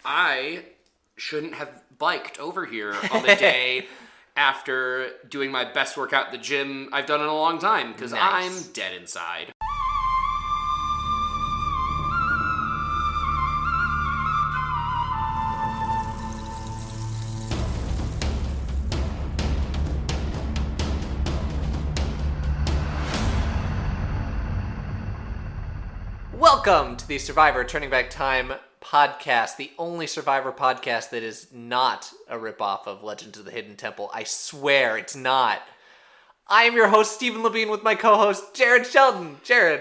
I shouldn't have biked over here on the day after doing my best workout at the gym I've done in a long time, because I'm dead inside. Welcome to the Survivor Turning Back Time podcast, the only Survivor podcast that is not a ripoff of Legends of the Hidden Temple. I swear it's not. I am your host, Stephen Levine, with my co-host, Jared Sheldon. Jared,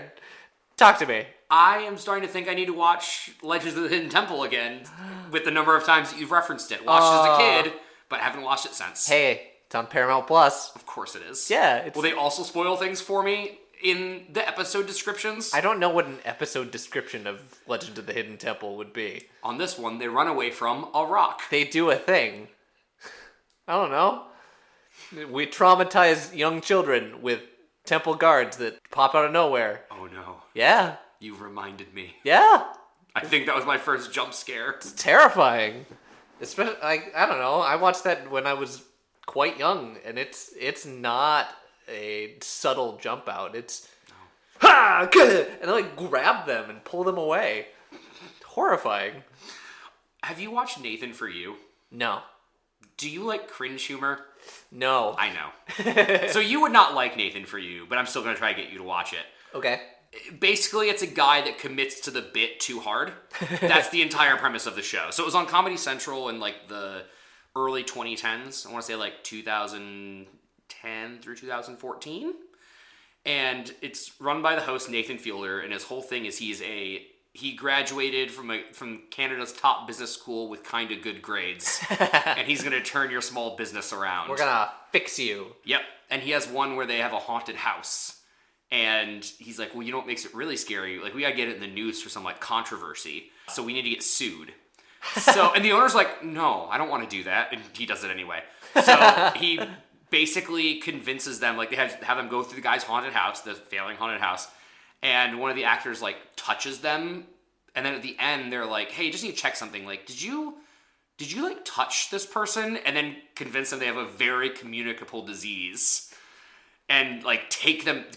talk to me. I am starting to think I need to watch Legends of the Hidden Temple again with the number of times that you've referenced it. Watched it as a kid, but haven't watched it since. Hey, it's on Paramount Plus. Of course it is. Yeah. Will they also spoil things for me in the episode descriptions? I don't know what an episode description of Legend of the Hidden Temple would be. On this one, they run away from a rock. They do a thing. I don't know. We traumatize young children with temple guards that pop out of nowhere. Oh no. Yeah. You reminded me. Yeah. I think that was my first jump scare. It's terrifying. Especially, I don't know. I watched that when I was quite young, and it's not a subtle jump out. It's ha, and I grab them and pull them away. Horrifying. Have you watched Nathan For You? No. Do you like cringe humor? No. I know. So you would not like Nathan For You, but I'm still going to try to get you to watch it. Okay. Basically, it's a guy that commits to the bit too hard. That's the entire premise of the show. So it was on Comedy Central in the early 2010s. I want to say 2010 through 2014. And it's run by the host Nathan Fielder, and his whole thing is he graduated from Canada's top business school with kind of good grades. And he's going to turn your small business around. We're going to fix you. Yep. And he has one where they have a haunted house. And he's like, well, you know what makes it really scary? We got to get it in the news for some controversy. So we need to get sued. And the owner's like, no, I don't want to do that. And he does it anyway. So he basically convinces them, they have them go through the guy's haunted house, the failing haunted house. And one of the actors touches them. And then at the end, they're like, hey, just need to check something. Did you touch this person? And then convince them they have a very communicable disease. And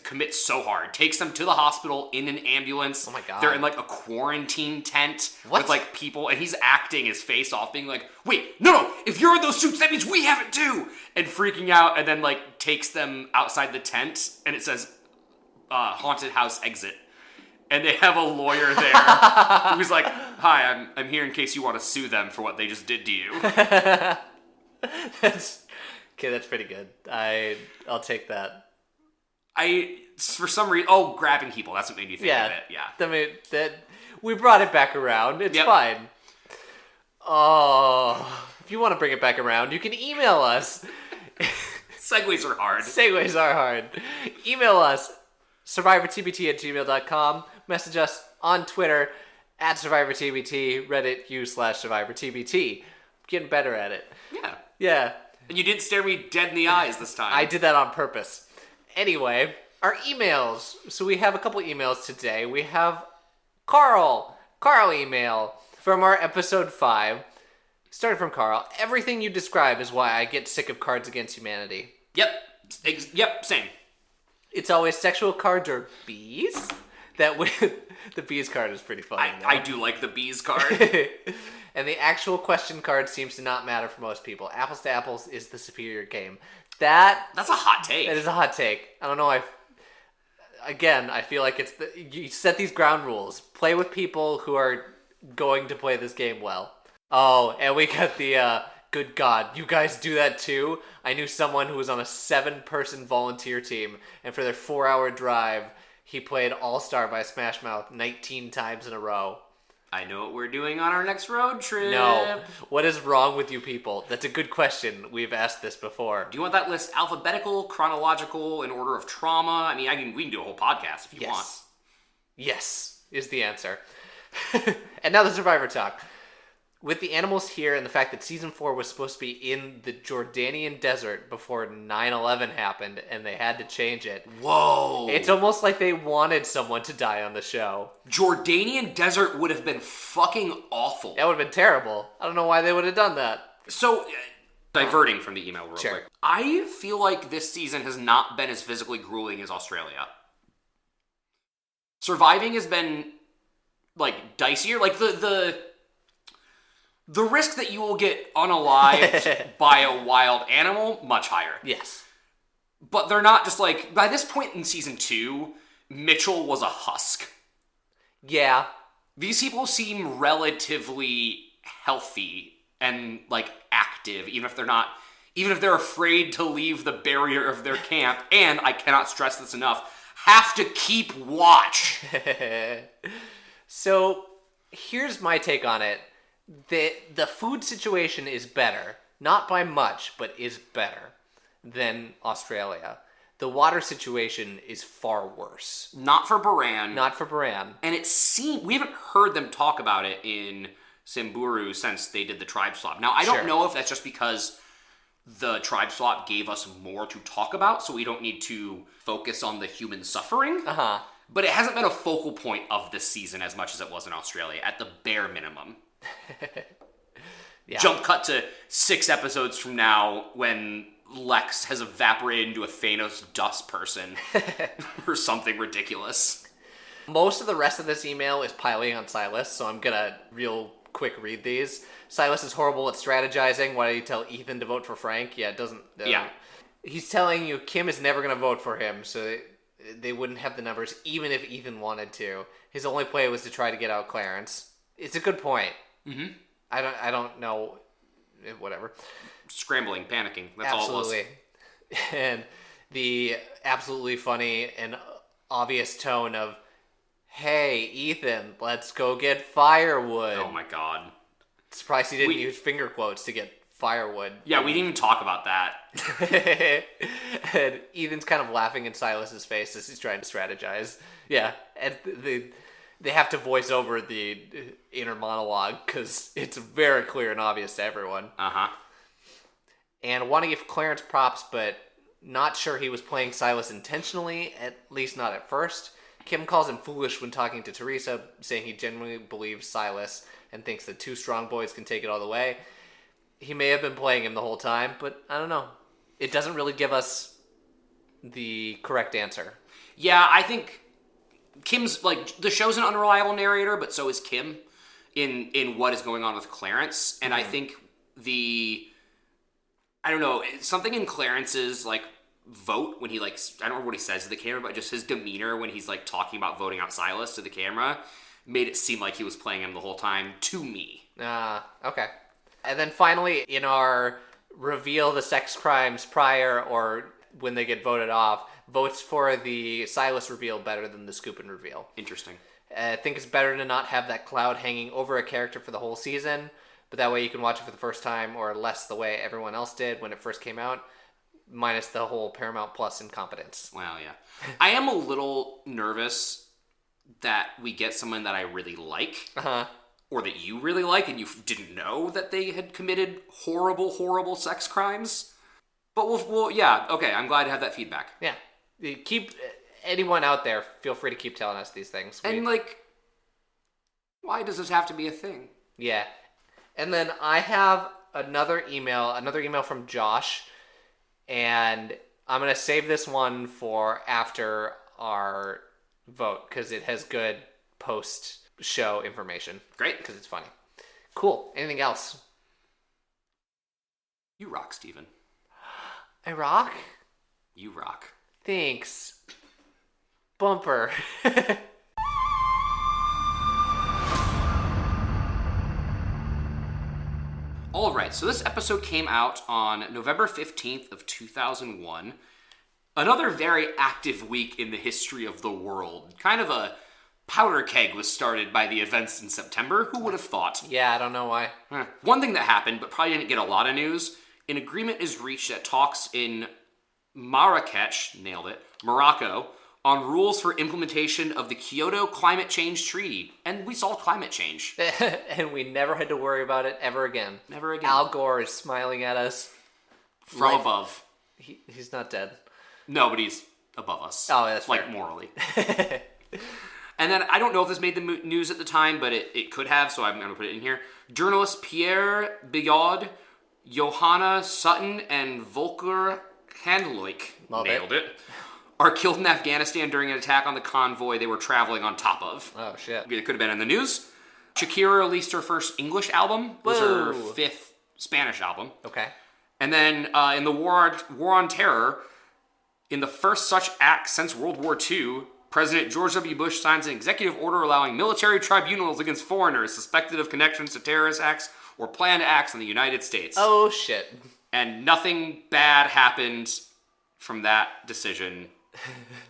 commit so hard, takes them to the hospital in an ambulance. Oh my god! They're in a quarantine tent with people, and he's acting his face off, being like, "Wait, no! If you're in those suits, that means we have it too!" And freaking out, and then takes them outside the tent, and it says, "Haunted house exit." And they have a lawyer there who's like, "Hi, I'm here in case you want to sue them for what they just did to you." That's pretty good. I'll take that. For some reason, grabbing people. That's what made me think of it. Yeah. I mean, we brought it back around. It's fine. Oh, if you want to bring it back around, you can email us. Segues are hard. Segues are hard. Email us, survivortbt@gmail.com. Message us on Twitter, @survivortbt, Reddit, u/survivortbt. Getting better at it. Yeah. Yeah. And you didn't stare me dead in the eyes this time. I did that on purpose. Anyway, our emails. So we have a couple emails today. We have Carl email from our episode 5. Started from Carl. Everything you describe is why I get sick of Cards Against Humanity. Yep, same. It's always sexual cards or bees. The bees card is pretty funny. I do like the bees card. And the actual question card seems to not matter for most people. Apples to apples is the superior game. That's a hot take. That is a hot take. I don't know. I feel like you set these ground rules. Play with people who are going to play this game well. Oh, and we got the good God, you guys do that too? I knew someone who was on a 7-person volunteer team, and for their 4-hour drive, he played All-Star by Smash Mouth 19 times in a row. I know what we're doing on our next road trip. No. What is wrong with you people? That's a good question. We've asked this before. Do you want that list alphabetical, chronological, in order of trauma? I mean, we can do a whole podcast if you want. Yes, is the answer. And now the Survivor talk. with the animals here and the fact that season 4 was supposed to be in the Jordanian desert before 9/11 happened and they had to change it. Whoa. It's almost like they wanted someone to die on the show. Jordanian desert would have been fucking awful. That would have been terrible. I don't know why they would have done that. So, diverting from the email real Sure. quick. I feel like this season has not been as physically grueling as Australia. Surviving has been, like, dicier. Like, the risk that you will get unalived by a wild animal, much higher. Yes. But they're not just like, by this point in season 2, Mitchell was a husk. Yeah. These people seem relatively healthy and, like, active, even if they're afraid to leave the barrier of their camp, and, I cannot stress this enough, have to keep watch. So, here's my take on it. The food situation is better. Not by much, but is better than Australia. The water situation is far worse. Not for Baran. Not for Baran. And we haven't heard them talk about it in Samburu since they did the tribe swap. Now, I don't know if that's just because the tribe swap gave us more to talk about, so we don't need to focus on the human suffering. Uh-huh. But it hasn't been a focal point of this season as much as it was in Australia, at the bare minimum. Yeah. Jump cut to 6 episodes from now when Lex has evaporated into a Thanos dust person or something ridiculous. Most of the rest of this email is piling on Silas, so I'm gonna real quick read these. Silas is horrible at strategizing. Why did he tell Ethan to vote for Frank? Yeah, it doesn't... Yeah. He's telling you Kim is never gonna vote for him, so they wouldn't have the numbers even if Ethan wanted to. His only play was to try to get out Clarence. It's a good point. Mm-hmm. I don't know, whatever. Scrambling, panicking. That's all it was. Absolutely. And the absolutely funny and obvious tone of, hey, Ethan, let's go get firewood. Oh my god. Surprised he didn't use finger quotes to get firewood. Yeah, we didn't even talk about that. And Ethan's kind of laughing in Silas's face as he's trying to strategize. Yeah, and they have to voice over the inner monologue because it's very clear and obvious to everyone. Uh-huh. And want to give Clarence props, but not sure he was playing Silas intentionally, at least not at first. Kim calls him foolish when talking to Teresa, saying he genuinely believes Silas and thinks that 2 strong boys can take it all the way. He may have been playing him the whole time, but I don't know. It doesn't really give us the correct answer. Yeah, I think Kim's, like, the show's an unreliable narrator, but so is Kim in what is going on with Clarence. And I think I don't know, something in Clarence's, like, vote when he, like, I don't remember what he says to the camera, but just his demeanor when he's, like, talking about voting out Silas to the camera made it seem like he was playing him the whole time, to me. Okay. And then finally, in our reveal the sex crimes prior or when they get voted off, votes for the Silas reveal better than the Scoopin' reveal. Interesting. I think it's better to not have that cloud hanging over a character for the whole season, but that way you can watch it for the first time, or less the way everyone else did when it first came out, minus the whole Paramount Plus incompetence. Wow, yeah. I am a little nervous that we get someone that I really like, or that you really like, and you didn't know that they had committed horrible, horrible sex crimes. But we'll yeah, okay, I'm glad to have that feedback. Yeah. Keep anyone out there, feel free to keep telling us these things. And, like, why does this have to be a thing? Yeah. And then I have another email from Josh, and I'm going to save this one for after our vote, because it has good post-show information. Great. Because it's funny. Cool. Anything else? You rock, Steven. I rock? You rock. Thanks. Bumper. All right, so this episode came out on November 15th of 2001. Another very active week in the history of the world. Kind of a powder keg was started by the events in September. Who would have thought? Yeah, I don't know why. One thing that happened, but probably didn't get a lot of news, an agreement is reached at talks in Marrakech, nailed it, Morocco, on rules for implementation of the Kyoto Climate Change Treaty. And we solved climate change. And we never had to worry about it ever again. Never again. Al Gore is smiling at us. From above. He's not dead. No, but he's above us. Oh, that's like fair. Morally. And then I don't know if this made the news at the time, but it could have, so I'm going to put it in here. Journalists Pierre Billaud, Johanna Sutton, and Volker Handloik nailed it. Are killed in Afghanistan during an attack on the convoy they were traveling on top of. Oh, shit. It could have been in the news. Shakira released her first English album. It was her 5th Spanish album. Okay. And then in the War on Terror, in the first such act since World War II, President George W. Bush signs an executive order allowing military tribunals against foreigners suspected of connections to terrorist acts or planned acts in the United States. Oh, shit. And nothing bad happened from that decision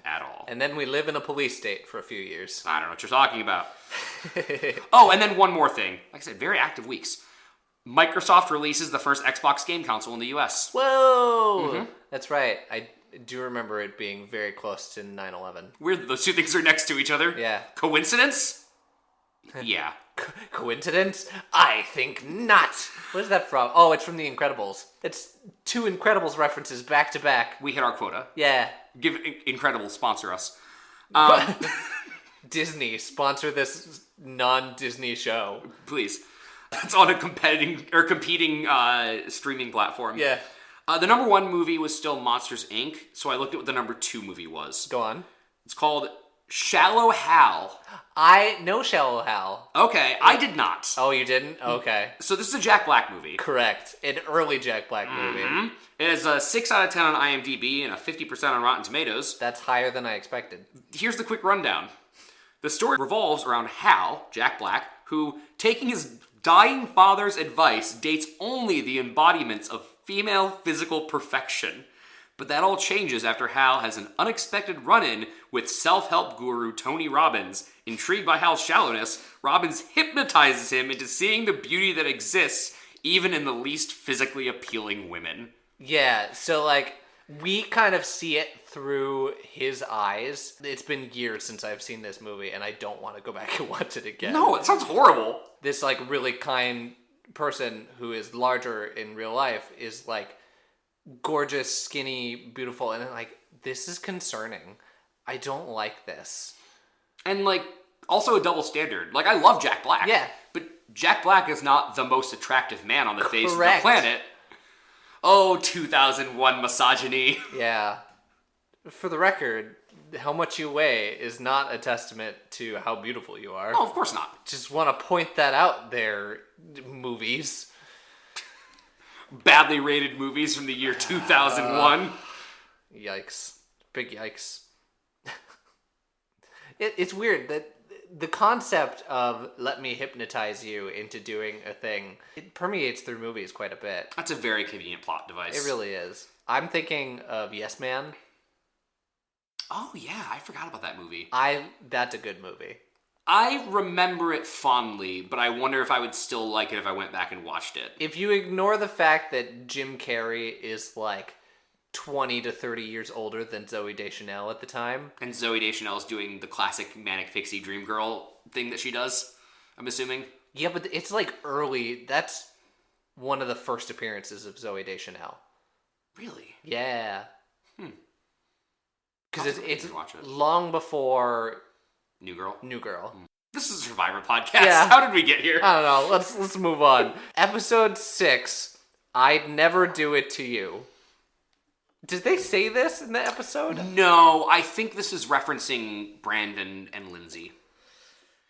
at all. And then we live in a police state for a few years. I don't know what you're talking about. Oh, and then one more thing. Like I said, very active weeks. Microsoft releases the first Xbox game console in the US. Whoa! Mm-hmm. That's right. I do remember it being very close to 9/11. Weird that those two things are next to each other. Yeah. Coincidence? Yeah. Coincidence? I think not. What is that from? Oh, it's from The Incredibles. It's 2 Incredibles references back to back. We hit our quota. Yeah. Give Incredible sponsor us. Disney, sponsor this non-Disney show. Please. It's on a competing streaming platform. Yeah. The number 1 movie was still Monsters, Inc., so I looked at what the number 2 movie was. Go on. It's called Shallow Hal. I know Shallow Hal. Okay, I did not. Oh, you didn't? Okay. So this is a Jack Black movie. Correct. An early Jack Black movie. Mm-hmm. It has a 6 out of 10 on IMDb and a 50% on Rotten Tomatoes. That's higher than I expected. Here's the quick rundown. The story revolves around Hal, Jack Black, who, taking his dying father's advice, dates only the embodiments of female physical perfection. But that all changes after Hal has an unexpected run-in with self-help guru Tony Robbins. Intrigued by Hal's shallowness, Robbins hypnotizes him into seeing the beauty that exists even in the least physically appealing women. Yeah, so like, we kind of see it through his eyes. It's been years since I've seen this movie, and I don't want to go back and watch it again. No, it sounds horrible. This like really kind person who is larger in real life is like gorgeous, skinny, beautiful, and like, this is concerning. I don't like this. And like, also a double standard. Like, I love Jack Black. Yeah. But Jack Black is not the most attractive man on the face of the Correct. planet. Oh, 2001 misogyny. Yeah. For the record, how much you weigh is not a testament to how beautiful you are. No, of course not. Just want to point that out there, movies. Badly rated movies from the year 2001. Yikes. Big yikes. It's weird that the concept of let me hypnotize you into doing a thing, it permeates through movies quite a bit. That's a very convenient plot device. It really is. I'm thinking of Yes Man. Oh, yeah, I forgot about that movie. That's a good movie. I remember it fondly, but I wonder if I would still like it if I went back and watched it. If you ignore the fact that Jim Carrey is like 20 to 30 years older than Zooey Deschanel at the time. And Zooey Deschanel is doing the classic Manic Pixie Dream Girl thing that she does, I'm assuming. Yeah, but it's like early. That's one of the first appearances of Zooey Deschanel. Really? Yeah. Because it's watch it. long before New Girl? New Girl. This is a Survivor podcast. Yeah. How did we get here? I don't know. Let's move on. Episode 6, I'd Never Do It To You. Did they say this in the episode? No, I think this is referencing Brandon and Lindsay.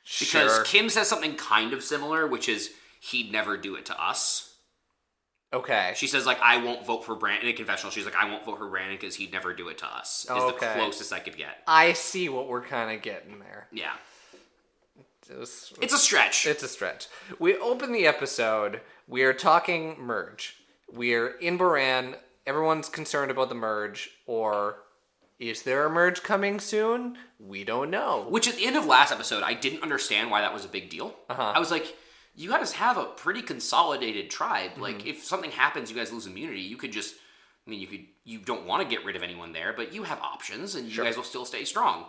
Because Sure. Kim says something kind of similar, which is, he'd never do it to us. Okay. She says, like, I won't vote for Brandon. In a confessional, she's like, I won't vote for Brandon because he'd never do it to us. Is the Okay. closest I could get. I see what we're kind of getting there. Yeah. It's It's a stretch. It's a stretch. We open the episode. We are talking merge. We're in Baran. Everyone's concerned about the merge. Or is there a merge coming soon? We don't know. Which at the end of last episode, I didn't understand why that was a big deal. Uh-huh. I was like, you guys have a pretty consolidated tribe. Mm-hmm. Like, if something happens, you guys lose immunity, you could just I mean, you don't want to get rid of anyone there, but you have options, and you Sure. guys will still stay strong.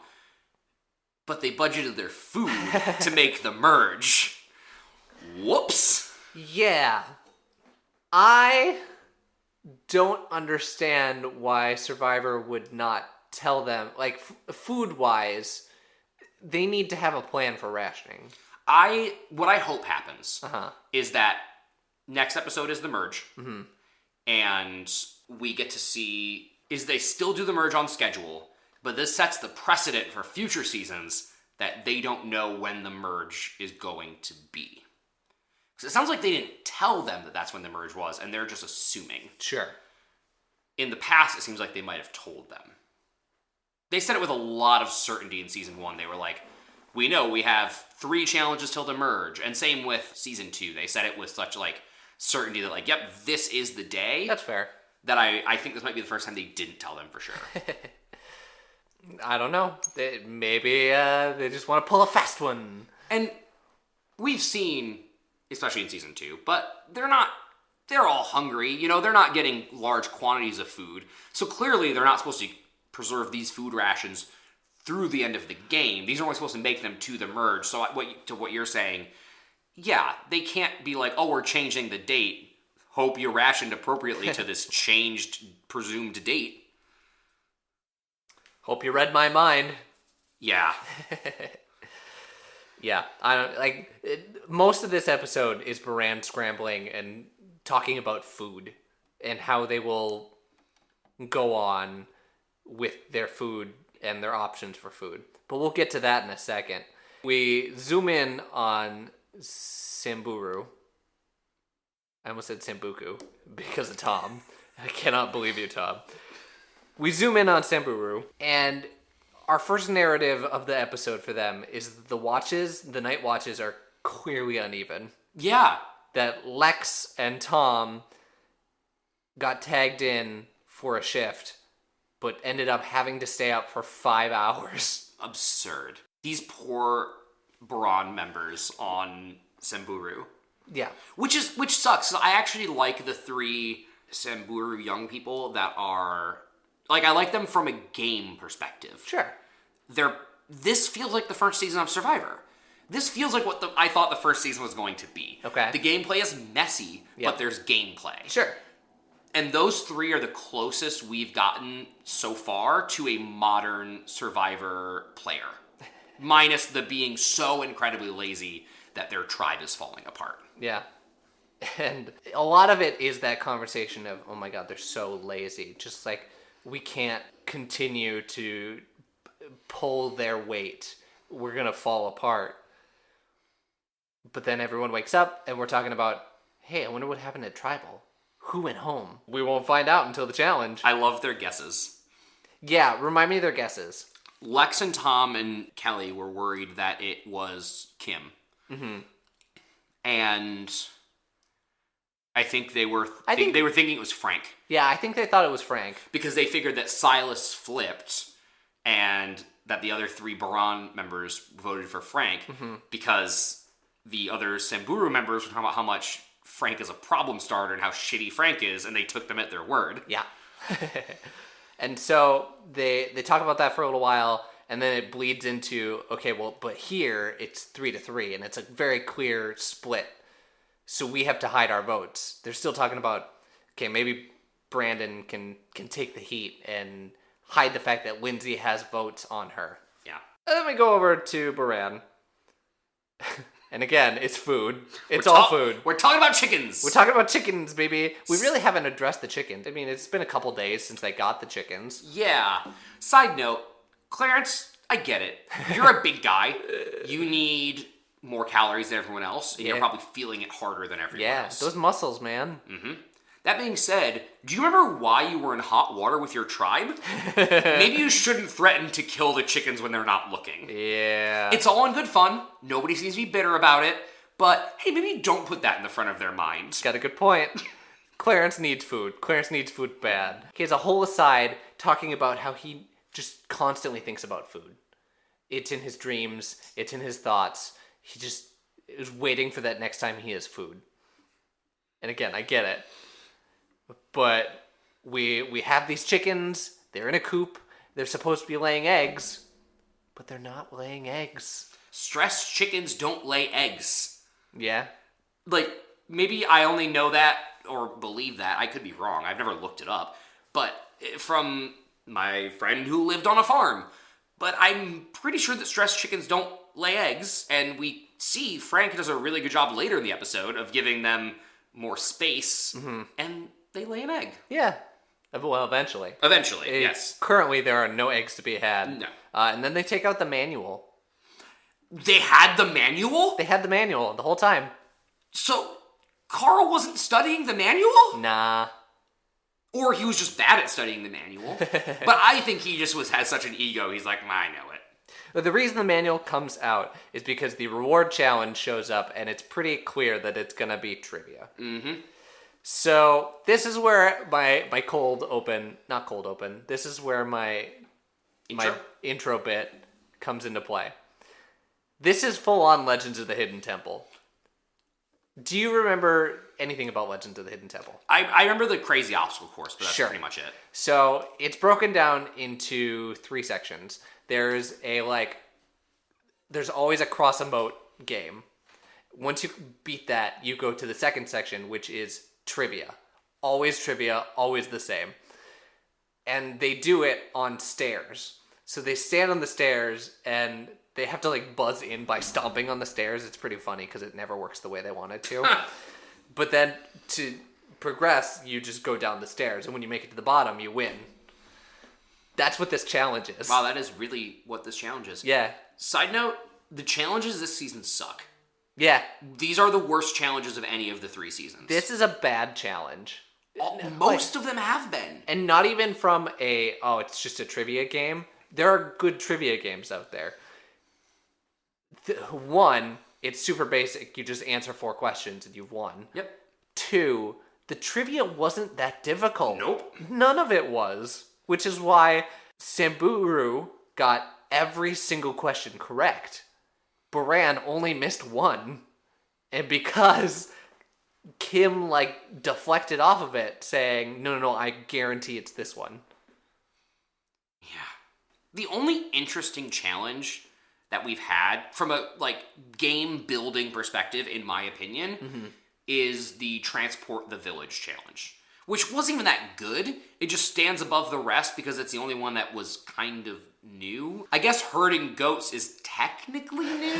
But they budgeted their food to make the merge. Whoops. Yeah. I don't understand why Survivor would not tell them, like, food-wise, they need to have a plan for rationing. What I hope happens Uh-huh. is that next episode is the merge, and we get to see is they still do the merge on schedule, but this sets the precedent for future seasons that they don't know when the merge is going to be. Because it sounds like they didn't tell them that that's when the merge was, and they're just assuming. Sure. In the past, it seems like they might have told them. They said it with a lot of certainty in season 1. They were like, we know we have 3 challenges till the merge. And same with season 2. They said it with such like certainty that like, yep, this is the day. That's fair. That I think this might be the first time they didn't tell them for sure. I don't know. Maybe they just want to pull a fast one. And we've seen, especially in season 2, but they're all hungry. You know, they're not getting large quantities of food. So clearly they're not supposed to preserve these food rations through the end of the game. These are only supposed to make them to the merge. So what you're saying, yeah, they can't be like, oh, we're changing the date. Hope you rationed appropriately to this changed presumed date. Hope you read my mind. Yeah. Yeah, I don't most of this episode is Baran scrambling and talking about food and how they will go on with their food and their options for food. But we'll get to that in a second. We zoom in on Samburu. I almost said Sambuku because of Tom. I cannot believe you, Tom. We zoom in on Samburu, and our first narrative of the episode for them is the night watches are clearly uneven. Yeah. That Lex and Tom got tagged in for a shift, but ended up having to stay up for 5 hours. Absurd. These poor Baran members on Samburu. Yeah. Which sucks. I actually like the 3 Samburu young people that are... Like, I like them from a game perspective. Sure. This feels like the first season of Survivor. This feels like what I thought the first season was going to be. Okay. The gameplay is messy, Yep. but there's gameplay. Sure. And those 3 are the closest we've gotten so far to a modern Survivor player. Minus the being so incredibly lazy that their tribe is falling apart. Yeah. And a lot of it is that conversation of, oh my god, they're so lazy. Just like, we can't continue to pull their weight. We're going to fall apart. But then everyone wakes up and we're talking about, hey, I wonder what happened at Tribal. Who went home? We won't find out until the challenge. I love their guesses. Yeah, remind me of their guesses. Lex and Tom and Kelly were worried that it was Kim. Mm-hmm. And I think they were thinking it was Frank. Yeah, I think they thought it was Frank. Because they figured that Silas flipped and that the other 3 Baran members voted for Frank because the other Samburu members were talking about how much Frank is a problem starter and how shitty Frank is, and they took them at their word. Yeah. And so they talk about that for a little while, and then it bleeds into, okay, well, but here it's 3-3, and it's a very clear split. So we have to hide our votes. They're still talking about, okay, maybe Brandon can take the heat and hide the fact that Lindsay has votes on her. Yeah. And then we go over to Baran. And again, it's food. It's all food. We're talking about chickens. We're talking about chickens, baby. We really haven't addressed the chickens. I mean, it's been a couple days since they got the chickens. Yeah. Side note, Clarence, I get it. You're a big guy. You need more calories than everyone else, and you're probably feeling it harder than everyone else. Yeah, those muscles, man. Mm-hmm. That being said, do you remember why you were in hot water with your tribe? Maybe you shouldn't threaten to kill the chickens when they're not looking. Yeah. It's all in good fun. Nobody seems to be bitter about it. But, hey, maybe don't put that in the front of their mind. Got a good point. Clarence needs food. Clarence needs food bad. He has a whole aside talking about how he just constantly thinks about food. It's in his dreams. It's in his thoughts. He just is waiting for that next time he has food. And again, I get it. But we have these chickens. They're in a coop. They're supposed to be laying eggs, but they're not laying eggs. Stressed chickens don't lay eggs. Yeah. Like, maybe I only know that or believe that. I could be wrong. I've never looked it up. But from my friend who lived on a farm. But I'm pretty sure that stressed chickens don't lay eggs. And we see Frank does a really good job later in the episode of giving them more space. And they lay an egg. Yeah. Well, eventually. Eventually, yes. Currently, there are no eggs to be had. No. And then they take out the manual. They had the manual? They had the manual the whole time. So, Carl wasn't studying the manual? Nah. Or he was just bad at studying the manual. But I think he just has such an ego, he's like, I know it. But the reason the manual comes out is because the reward challenge shows up, and it's pretty clear that it's going to be trivia. Mm-hmm. So, this is where my not cold open, this is where my intro bit comes into play. This is full-on Legends of the Hidden Temple. Do you remember anything about Legends of the Hidden Temple? I remember the crazy obstacle course, but that's pretty much it. So, it's broken down into 3 sections. There's always a cross a moat game. Once you beat that, you go to the second section, which is trivia. Always the same. And they do it on stairs. So they stand on the stairs and they have to buzz in by stomping on the stairs. It's pretty funny because it never works the way they want it to. But then to progress, you just go down the stairs. And when you make it to the bottom, you win. That's what this challenge is. Wow, that is really what this challenge is. Yeah. Side note, the challenges this season suck. Yeah. These are the worst challenges of any of the 3 seasons. This is a bad challenge. Most of them have been. And not even from it's just a trivia game. There are good trivia games out there. One, it's super basic. You just answer 4 questions and you've won. Yep. 2, the trivia wasn't that difficult. Nope. None of it was. Which is why Samburu got every single question correct. Baran only missed 1. And because Kim deflected off of it saying, no, I guarantee it's this one. Yeah. The only interesting challenge that we've had from a game building perspective, in my opinion, is the Transport the Village challenge. Which wasn't even that good. It just stands above the rest because it's the only one that was kind of new. I guess herding goats is technically new.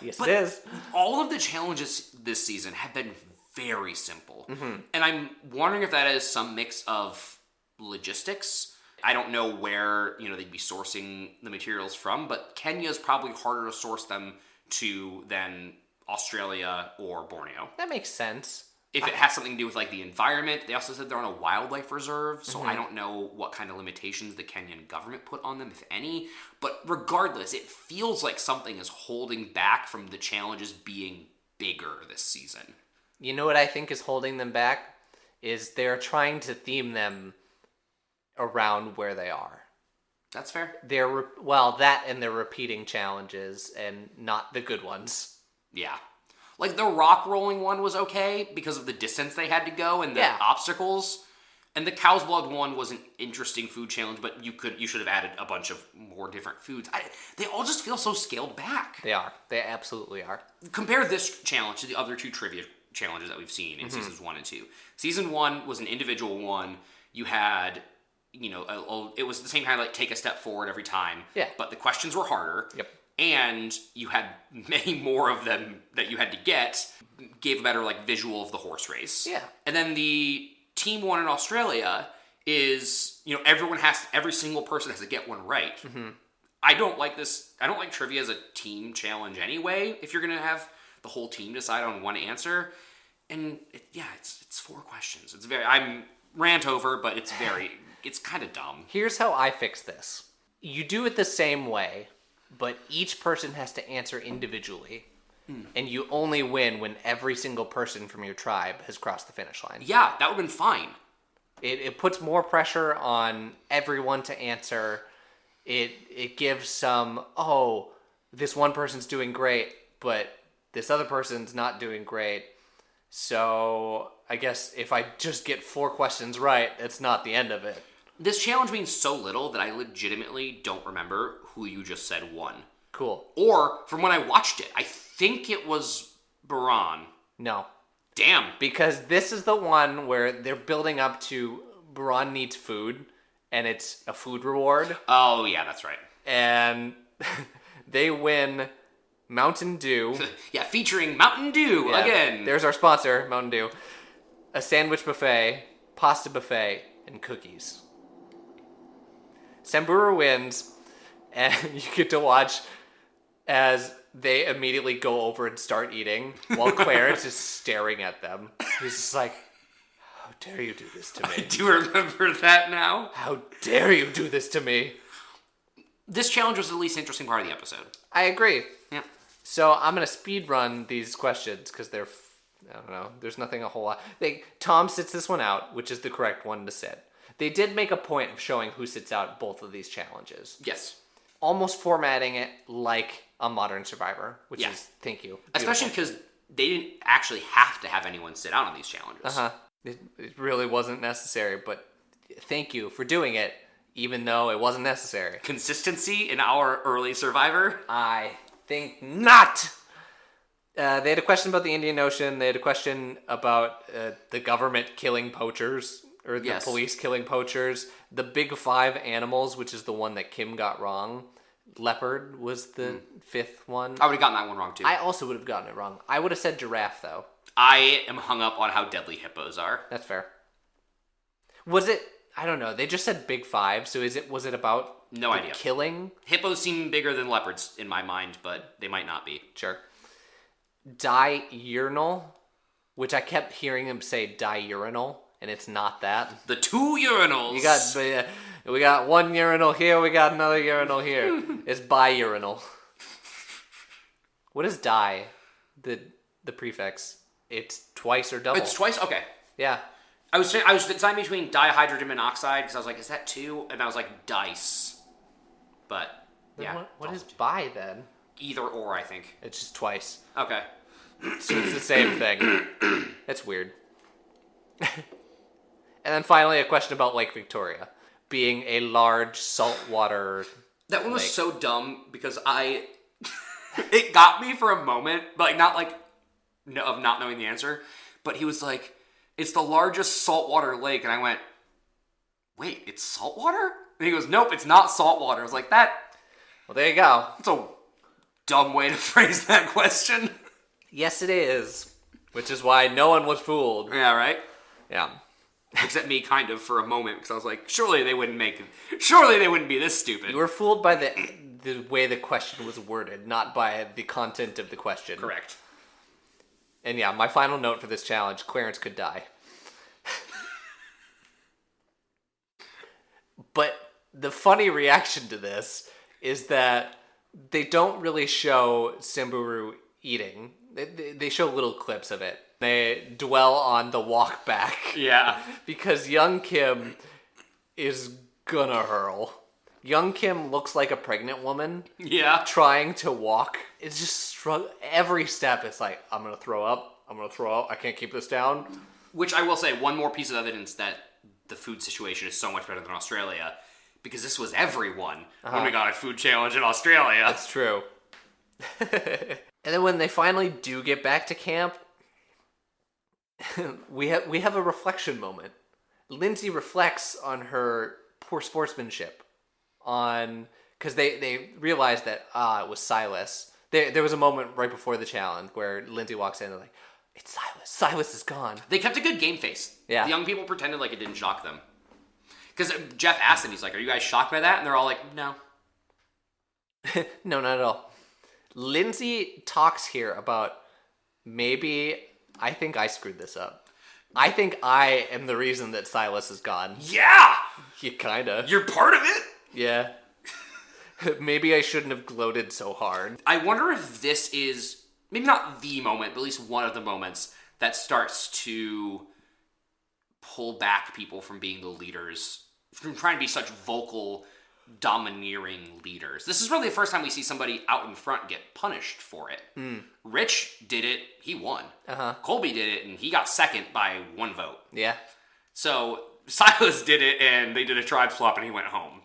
Yes, it is. All of the challenges this season have been very simple. And I'm wondering if that is some mix of logistics. I don't know where, they'd be sourcing the materials from, but Kenya's probably harder to source them to than Australia or Borneo. That makes sense. If it has something to do with the environment. They also said they're on a wildlife reserve, so I don't know what kind of limitations the Kenyan government put on them, if any. But regardless, it feels like something is holding back from the challenges being bigger this season. You know what I think is holding them back? Is they're trying to theme them around where they are. That's fair. That and they're repeating challenges and not the good ones. Yeah. The rock rolling one was okay because of the distance they had to go and the obstacles. And the cow's blood one was an interesting food challenge, but you should have added a bunch of more different foods. They all just feel so scaled back. They are. They absolutely are. Compare this challenge to the other 2 trivia challenges that we've seen in seasons 1 and 2. Season 1 was an individual one. You had, it was the same kind of take a step forward every time. Yeah. But the questions were harder. Yep. And you had many more of them that you had to get, gave a better visual of the horse race. Yeah. And then the team one in Australia is, every single person has to get one right. I don't like this. I don't like trivia as a team challenge anyway, if you're going to have the whole team decide on one answer. And it's 4 questions. I'm rant over, but it's kind of dumb. Here's how I fix this. You do it the same way, but each person has to answer individually. And you only win when every single person from your tribe has crossed the finish line. Yeah, that would have been fine. It puts more pressure on everyone to answer. It gives some, this one person's doing great, but this other person's not doing great. So I guess if I just get 4 questions right, it's not the end of it. This challenge means so little that I legitimately don't remember who you just said won. Cool. Or, from when I watched it, I think it was Baran. No. Damn. Because this is the one where they're building up to Baran needs food, and it's a food reward. Oh, yeah, that's right. And they win Mountain Dew. Yeah, featuring Mountain Dew again. There's our sponsor, Mountain Dew. A sandwich buffet, pasta buffet, and cookies. Samburu wins, and you get to watch as they immediately go over and start eating, while Clarence is staring at them. He's just like, how dare you do this to me? I do remember that now. How dare you do this to me? This challenge was the least interesting part of the episode. I agree. Yeah. So I'm going to speed run these questions because they're, I don't know, there's nothing a whole lot. Tom sits this one out, which is the correct one to sit. They did make a point of showing who sits out both of these challenges. Yes. Almost formatting it like a modern Survivor, which is, thank you. Beautiful. Especially because they didn't actually have to have anyone sit out on these challenges. Uh-huh. It really wasn't necessary, but thank you for doing it, even though it wasn't necessary. Consistency in our early Survivor? I think not! They had a question about the Indian Ocean. They had a question about the government killing poachers, or the police killing poachers. The big 5 animals, which is the one that Kim got wrong. Leopard was the 5th one. I would have gotten that one wrong, too. I also would have gotten it wrong. I would have said giraffe, though. I am hung up on how deadly hippos are. That's fair. Was it... I don't know. They just said big 5, so was it about... No idea. Killing? Hippos seem bigger than leopards in my mind, but they might not be. Sure. Diurnal, which I kept hearing him say diurnal, and it's not that. The 2 urinals. We got one urinal here, we got another urinal here. It's bi-urinal. What is di? The prefix. It's twice or double. It's twice? Okay. Yeah. I was deciding between dihydrogen monoxide, because I was like, is that 2? And I was like, dice. But, yeah. What is bi, then? Either or, I think. It's just twice. Okay. So it's the same thing. That's weird. And then finally, a question about Lake Victoria being a large saltwater That one was lake. so dumb, because it got me for a moment, but not of not knowing the answer, but he was like, it's the largest saltwater lake, and I went, wait, it's saltwater? And he goes, nope, it's not saltwater. I was like, well, there you go. that's a dumb way to phrase that question. Yes, it is. Which is why no one was fooled. Yeah, right? Yeah. Except me, kind of, for a moment, because I was like, surely they wouldn't be this stupid. You were fooled by the way the question was worded, not by the content of the question. Correct. And yeah, my final note for this challenge, Clarence could die. But the funny reaction to this is that they don't really show Samburu eating. They show little clips of it. They dwell on the walk back. Yeah. Because young Kim is gonna hurl. Young Kim looks like a pregnant woman. Yeah. Trying to walk. It's just every step it's like, I'm gonna throw up. I can't keep this down. Which I will say, one more piece of evidence that the food situation is so much better than Australia, because this was everyone when we got a food challenge in Australia. That's true. And then when they finally do get back to camp, we have a reflection moment. Lindsay reflects on her poor sportsmanship, because they realized that it was Silas. There was a moment right before the challenge where Lindsay walks in and they're like, it's Silas. Silas is gone. They kept a good game face. Yeah. The young people pretended like it didn't shock them. Because Jeff asked them, he's like, are you guys shocked by that? And they're all like, no. No, not at all. Lindsay talks here about maybe I think I screwed this up. I think I am the reason that Silas is gone. Yeah! You kinda. You're part of it? Yeah. Maybe I shouldn't have gloated so hard. I wonder if this is, maybe not the moment, but at least one of the moments that starts to pull back people from being the leaders, from trying to be such vocal domineering leaders. This is really the first time we see somebody out in front get punished for it. Rich did it, he won. Colby did it, and he got second by 1 vote. Yeah. So Silas did it, and they did a tribe swap, and he went home.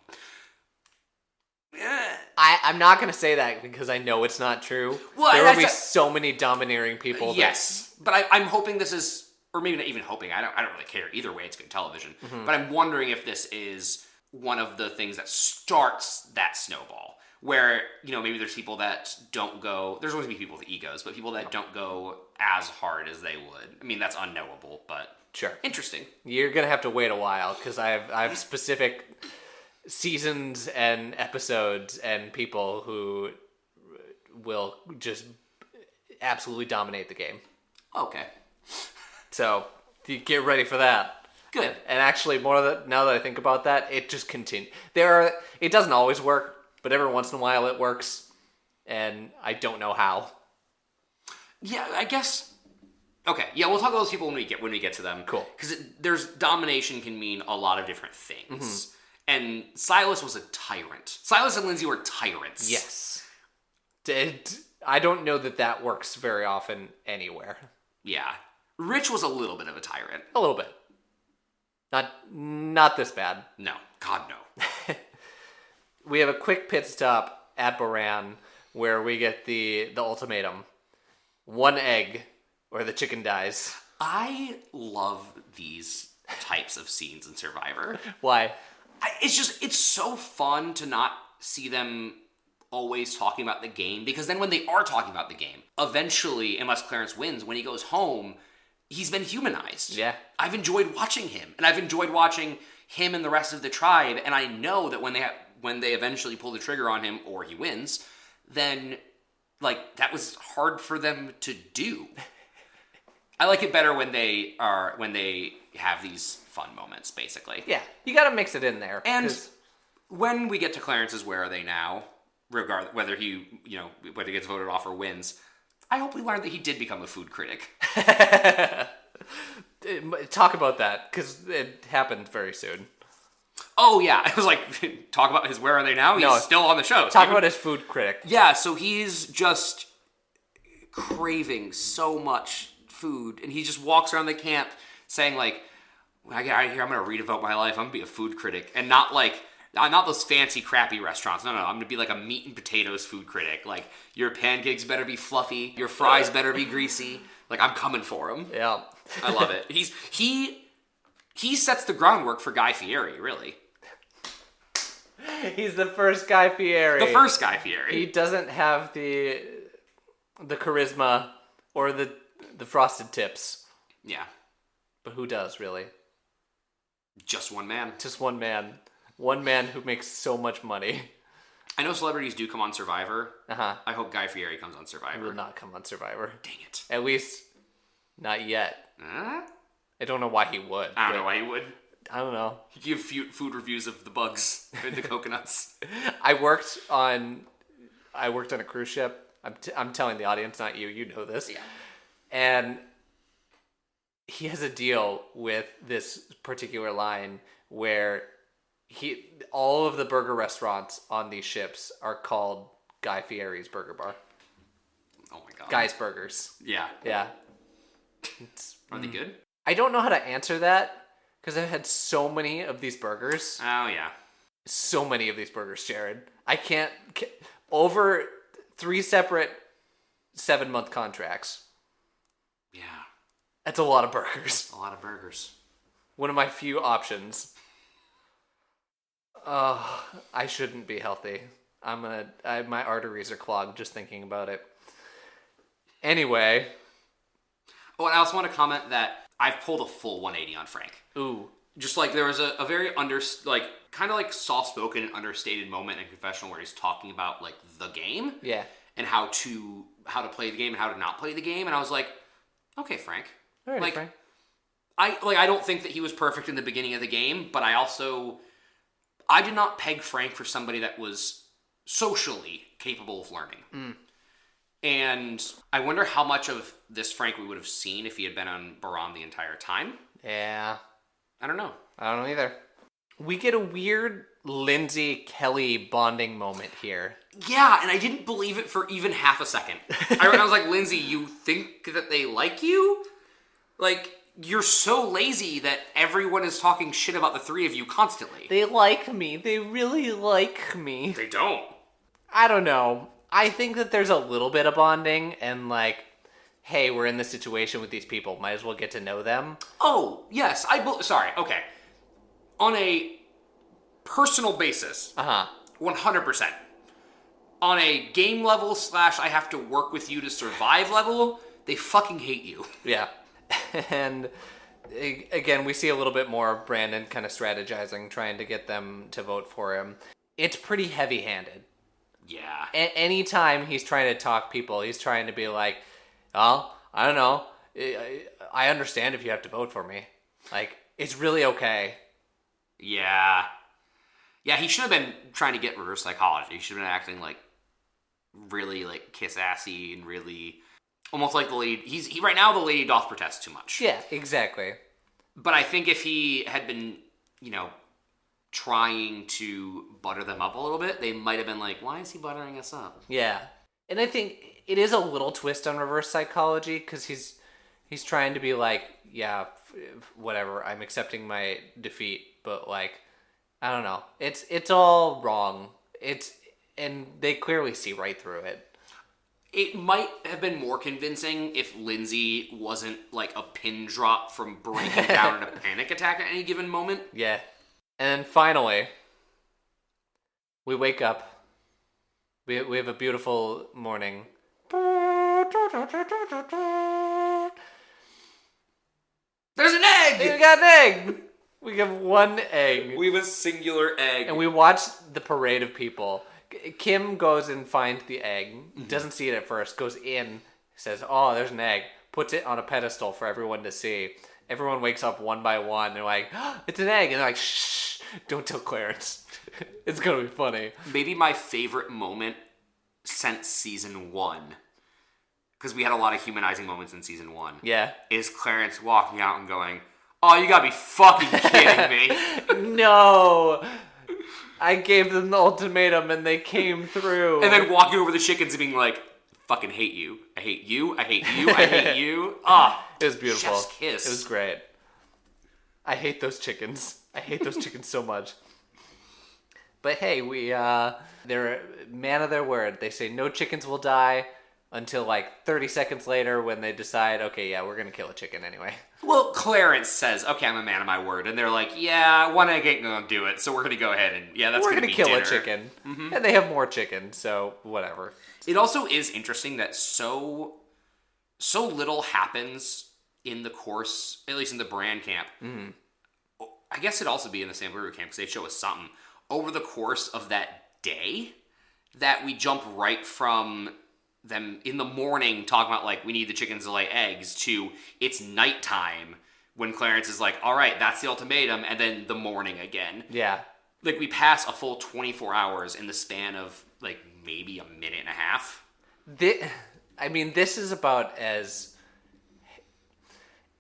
I'm not going to say that because I know it's not true. Well, there will be so many domineering people. Yes, but I'm hoping this is, or maybe not even hoping. I don't really care either way. It's good television. But I'm wondering if this is one of the things that starts that snowball, where maybe there's people that don't go. There's always going to be people with egos, but people that don't go as hard as they would. I mean, that's unknowable, but sure, interesting. You're going to have to wait a while because I have specific seasons and episodes and people who will just absolutely dominate the game. Okay. So you get ready for that. Good. And actually, now that I think about that, it just continues. It doesn't always work, but every once in a while it works, and I don't know how. Yeah, I guess. Okay, yeah, we'll talk about those people when we get to them. Cool. Because there's domination can mean a lot of different things. And Silas was a tyrant. Silas and Lindsay were tyrants. Yes. I don't know that works very often anywhere. Yeah. Rich was a little bit of a tyrant. A little bit. Not this bad. No. God, no. We have a quick pit stop at Baran where we get the ultimatum. 1 egg or the chicken dies. I love these types of scenes in Survivor. Why? It's so fun to not see them always talking about the game, because then when they are talking about the game, eventually, unless Clarence wins, when he goes home, he's been humanized. Yeah. I've enjoyed watching him, and I've enjoyed watching him and the rest of the tribe, and I know that when they eventually pull the trigger on him, or he wins, then, that was hard for them to do. I like it better when they have these fun moments, basically. Yeah, you gotta mix it in there. And when we get to Clarence's Where Are They Now, regardless whether he gets voted off or wins, I hope we learned that he did become a food critic. Talk about that, because it happened very soon. Oh, yeah. I was like, talk about his Where Are They Now? He's still on the show. Talk about his food critic. Yeah, so he's just craving so much food, and he just walks around the camp saying, when I get out of here, I'm going to redevote my life. I'm going to be a food critic. And not those fancy, crappy restaurants. No. I'm going to be a meat and potatoes food critic. Your pancakes better be fluffy. Your fries better be greasy. I'm coming for him. Yeah. I love it. He sets the groundwork for Guy Fieri, really. He's the first Guy Fieri. The first Guy Fieri. He doesn't have the charisma or the frosted tips. Yeah. But who does, really? Just one man. Just one man. One man who makes so much money. I know celebrities do come on Survivor. Uh-huh. I hope Guy Fieri comes on Survivor. He will not come on Survivor. Dang it. At least, not yet. I don't know why he would. I don't know why he would. I don't know. He give food reviews of the bugs and the coconuts. I worked on a cruise ship. I'm telling the audience, not you. You know this. Yeah. And he has a deal with this particular line where all of the burger restaurants on these ships are called Guy Fieri's Burger Bar. Oh my god. Guy's Burgers. Yeah. Yeah. Are they good? I don't know how to answer that because I've had so many of these burgers. Oh yeah. So many of these burgers, Jared. I can't over 3 separate 7-month contracts. Yeah. That's a lot of burgers. A lot of burgers. One of my few options. Oh, I shouldn't be healthy. My arteries are clogged just thinking about it. Anyway. Oh, and I also want to comment that I've pulled a full 180 on Frank. Ooh. Just there was a very kind of soft-spoken and understated moment in Confessional where he's talking about the game. Yeah. And how to play the game and how to not play the game, and I was like, okay, Frank. All right, Frank. I don't think that he was perfect in the beginning of the game, but I did not peg Frank for somebody that was socially capable of learning. Mm. And I wonder how much of this Frank we would have seen if he had been on Baran the entire time. Yeah. I don't know. I don't know either. We get a weird, Lindsay Kelly bonding moment here. Yeah, and I didn't believe it for even half a second. I was like, Lindsay, you think that they like you? Like, you're so lazy that everyone is talking shit about the three of you constantly. They like me. They really like me. They don't. I don't know. I think that there's a little bit of bonding and like, hey, we're in this situation with these people. Might as well get to know them. Oh, yes. Sorry, okay. On a personal basis, 100%. On a game level / I have to work with you to survive level, they fucking hate you. Yeah. And again, we see a little bit more of Brandon kind of strategizing, trying to get them to vote for him. It's pretty heavy-handed. Yeah. Anytime he's trying to talk people, he's trying to be like, well, I don't know. I understand if you have to vote for me. Like, it's really okay. Yeah. Yeah, he should have been trying to get reverse psychology. He should have been acting like really like kiss-assy and really almost like the lady. He right now the lady doth protest too much. Yeah, exactly. But I think if he had been, trying to butter them up a little bit, they might have been like, why is he buttering us up? Yeah. And I think it is a little twist on reverse psychology because he's trying to be like, yeah, whatever, I'm accepting my defeat, but like, I don't know. It's all wrong. And they clearly see right through it. It might have been more convincing if Lindsay wasn't like a pin drop from breaking down in a panic attack at any given moment. Yeah. And then finally, we wake up. We have a beautiful morning. There's an egg! We got an egg! We have one egg. We have a singular egg. And we watch the parade of people. Kim goes and finds the egg, doesn't see it at first, goes in, says, oh, there's an egg, puts it on a pedestal for everyone to see. Everyone wakes up one by one. They're like, oh, it's an egg. And they're like, shh, don't tell Clarence. It's going to be funny. Maybe my favorite moment since season 1, because we had a lot of humanizing moments in season 1. Yeah. Is Clarence walking out and going, oh, you gotta be fucking kidding me. No. I gave them the ultimatum and they came through. And then walking over the chickens and being like, fucking hate you. I hate you. I hate you. I hate you. Ah. It was beautiful. Chef's kiss. It was great. I hate those chickens. I hate those chickens so much. But hey, they're a man of their word. They say no chickens will die until like 30 seconds later when they decide, okay, yeah, we're going to kill a chicken anyway. Well, Clarence says, okay, I'm a man of my word. And they're like, yeah, one egg ain't going to do it. So we're going to go ahead and, yeah, that's going to be kill dinner. a chicken. Mm-hmm. And they have more chicken, so whatever. It also is interesting that so little happens in the course, at least in the Brand camp. Mm-hmm. I guess it'd also be in the Samburu camp because they show us something. Over the course of that day, that we jump right from them in the morning talking about like we need the chickens to lay eggs to it's nighttime when Clarence is like, all right, that's the ultimatum, and then the morning again. Yeah. Like we pass a full 24 hours in the span of like maybe a minute and a half. This is about as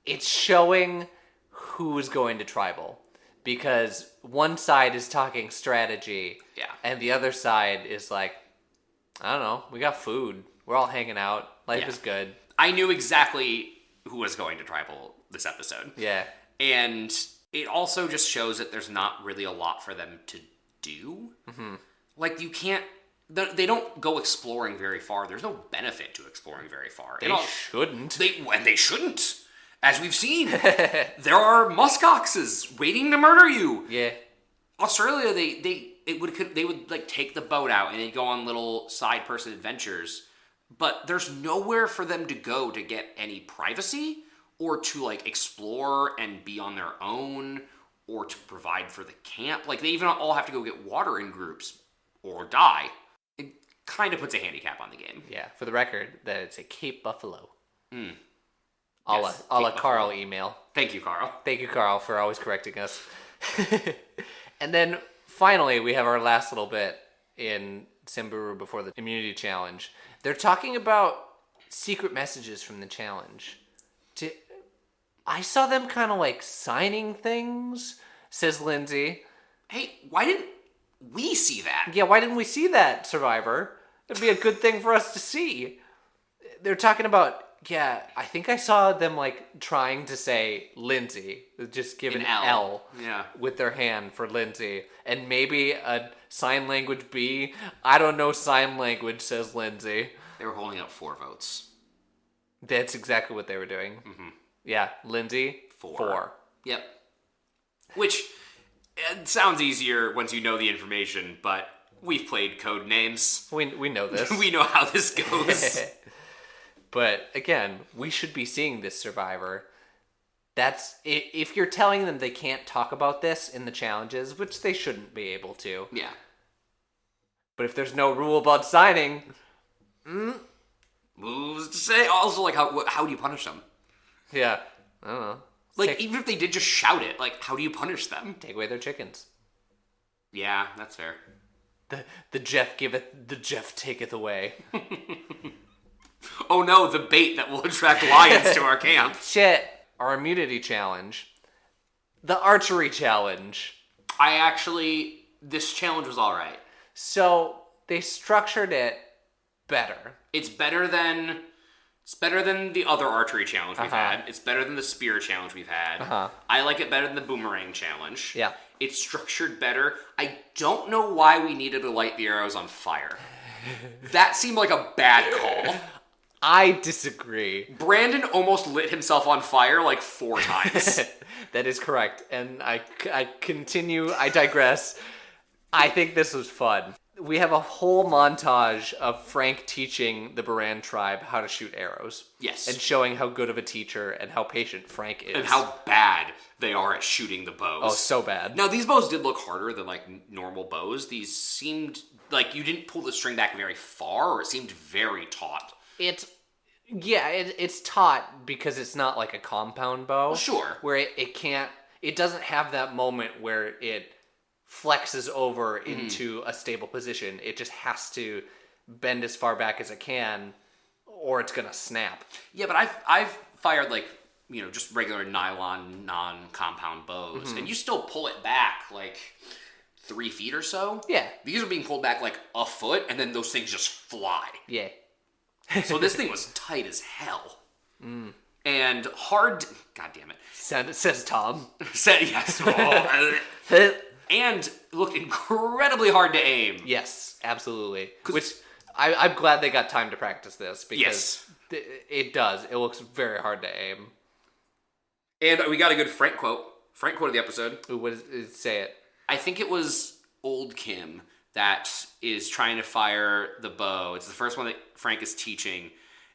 it's showing who's going to tribal. Because one side is talking strategy, yeah, and the other side is like, I don't know, we got food. We're all hanging out. Life is good. I knew exactly who was going to tribal this episode. Yeah. And it also just shows that there's not really a lot for them to do. Mm-hmm. Like, you can't... They don't go exploring very far. There's no benefit to exploring very far. They shouldn't. They shouldn't. As we've seen, there are muskoxes waiting to murder you. Yeah. Australia, they would like take the boat out and they'd go on little side person adventures, but there's nowhere for them to go to get any privacy or to like explore and be on their own or to provide for the camp. Like they even all have to go get water in groups or die. It kind of puts a handicap on the game. Yeah. For the record, that it's a Cape Buffalo. Mm. A Yes, la Cape Carl Buffalo. email. Thank you, Carl. Thank you, Carl, for always correcting us. And then finally, we have our last little bit in Samburu before the immunity challenge. They're talking about secret messages from the challenge. I saw them kind of like signing things, says Lindsay. Hey, why didn't we see that. Yeah, why didn't we see that, Survivor? It'd be a good thing for us to see. They're talking about, yeah, I think I saw them, like, trying to say Lindsay. Just give an L Yeah. with their hand for Lindsay. And maybe a sign language B. I don't know sign language, says Lindsay. They were holding up 4 votes. That's exactly what they were doing. Mm-hmm. Yeah, Lindsay, 4. Yep. Which, it sounds easier once you know the information, but we've played code names. We know this. We know how this goes. But again, we should be seeing this Survivor. That's if you're telling them they can't talk about this in the challenges, which they shouldn't be able to. Yeah. But if there's no rule about signing, moves to say. Also, like, how do you punish them? yeah, I don't know. Like, even if they did just shout it, like, how do you punish them? Take away their chickens. Yeah, that's fair. The Jeff giveth, the Jeff taketh away. Oh no, the bait that will attract lions to our camp. Shit. Our immunity challenge. The archery challenge. This challenge was alright. So, they structured it better. It's better than the other archery challenge we've had. It's better than the spear challenge we've had. I like it better than the boomerang challenge. Yeah. It's structured better. I don't know why we needed to light the arrows on fire. That seemed like a bad call. I disagree. Brandon almost lit himself on fire like 4 times. That is correct. And I digress. I think this was fun. We have a whole montage of Frank teaching the Baran tribe how to shoot arrows. Yes. And showing how good of a teacher and how patient Frank is. And how bad they are at shooting the bows. Oh, so bad. Now, these bows did look harder than, like, normal bows. These seemed like you didn't pull the string back very far, or it seemed very taut. It's taut because it's not like a compound bow. Well, sure. Where it doesn't have that moment where it flexes over into a stable position. It just has to bend as far back as it can, or it's gonna snap. Yeah, but I've fired, like, you know, just regular nylon non-compound bows, and you still pull it back like 3 feet or so. Yeah. These are being pulled back like a foot, and then those things just fly. Yeah. So this thing was tight as hell. And hard. God damn it. Says Tom. Said yes. And looked incredibly hard to aim. Yes, absolutely. Which I'm glad they got time to practice this because it does. It looks very hard to aim. And we got a good Frank quote. Frank quote of the episode. Ooh, what is say it? I think it was old Kim that is trying to fire the bow. It's the first one that Frank is teaching,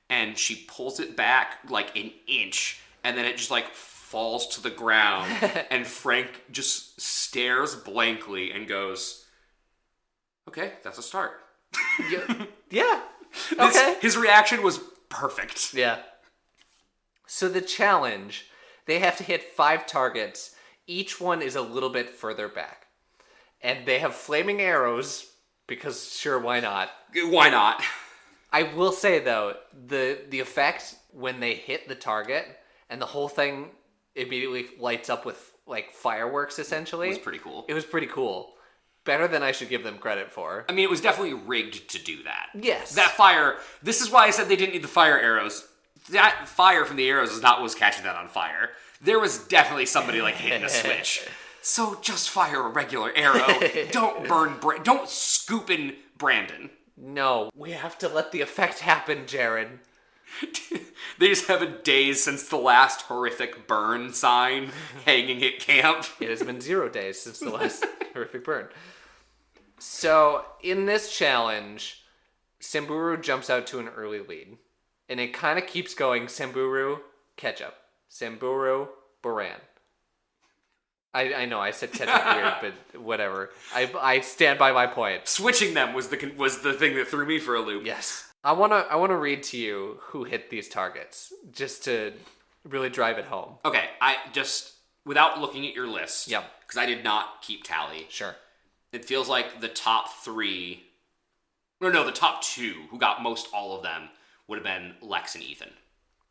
and she pulls it back like an inch, and then it just like falls to the ground, and Frank just stares blankly and goes, "Okay, that's a start." Yeah. Okay. His reaction was perfect. Yeah. So the challenge, they have to hit 5 targets. Each one is a little bit further back. And they have flaming arrows, because sure, why not? Why not? I will say, though, the effect when they hit the target and the whole thing immediately lights up with, like, fireworks, essentially. It was pretty cool. It was pretty cool. Better than I should give them credit for. I mean, it was definitely rigged to do that. Yes. That fire, this is why I said they didn't need the fire arrows. That fire from the arrows is not what was catching that on fire. There was definitely somebody, like, hitting a switch. So just fire a regular arrow. Don't burn, don't scoop in Brandon. No, we have to let the effect happen, Jared. They just haven't days since the last horrific burn sign hanging at camp. It has been 0 days since the last horrific burn. So, in this challenge, Samburu jumps out to an early lead. And it kind of keeps going, Samburu, ketchup. Samburu, Baran. I know, I said ketchup weird, but whatever. I stand by my point. Switching them was the thing that threw me for a loop. Yes. I wanna read to you who hit these targets, just to really drive it home. Okay, I just, without looking at your list, Yep. because I did not keep tally. Sure. It feels like the top 3, no, the top 2, who got most all of them, would have been Lex and Ethan.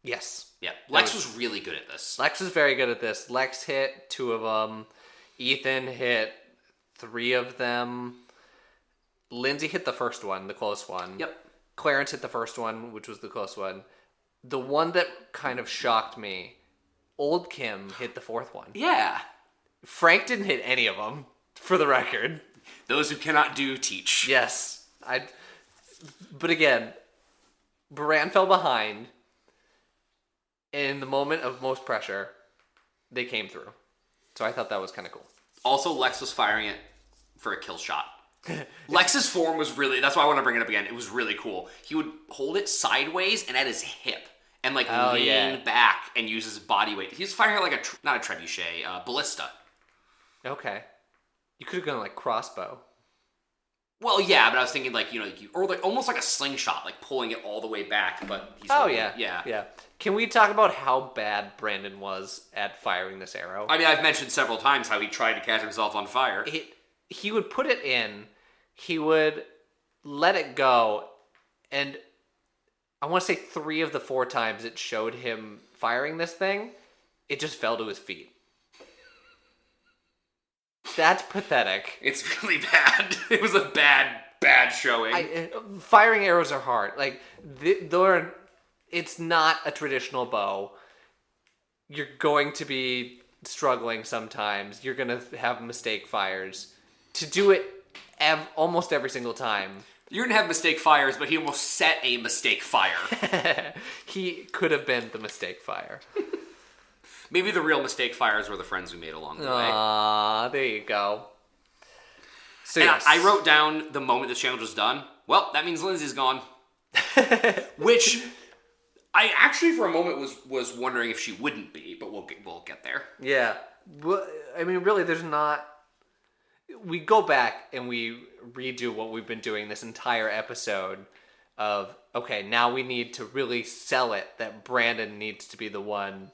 Yes. Yeah, Lex was really good at this. Lex is very good at this. Lex hit 2 of them. Ethan hit 3 of them. Lindsay hit the first one, the close one. Yep. Clarence hit the first one, which was the close one. The one that kind of shocked me, Old Kim hit the 4th one. Yeah. Frank didn't hit any of them, for the record. Those who cannot do, teach. Yes. But again, Baran fell behind. In the moment of most pressure, they came through. So I thought that was kind of cool. Also, Lex was firing it for a kill shot. Lex's form was really, that's why I want to bring it up again. It was really cool. He would hold it sideways and at his hip and lean back and use his body weight. He was firing it like not a trebuchet, ballista. Okay. You could have gone like crossbow. Well, yeah, but I was thinking or almost like a slingshot, like pulling it all the way back, but he's yeah. Can we talk about how bad Brandon was at firing this arrow? I mean, I've mentioned several times how he tried to catch himself on fire. He would put it in, he would let it go, and I want to say 3 of the 4 times it showed him firing this thing, it just fell to his feet. That's pathetic. It's really bad. It was a bad showing. Firing arrows are hard. Like, it's not a traditional bow. You're going to be struggling sometimes. You're going to have mistake fires. To do it almost every single time. You're going to have mistake fires, but he almost set a mistake fire. He could have been the mistake fire. Maybe the real mistake fires were the friends we made along the way. Ah, there you go. So and yes. I wrote down the moment this challenge was done. Well, that means Lindsay's gone. Which I actually for a moment was wondering if she wouldn't be, but we'll get there. Yeah. Well, I mean, really, there's not... We go back and we redo what we've been doing this entire episode of, okay, now we need to really sell it that Brandon needs to be the one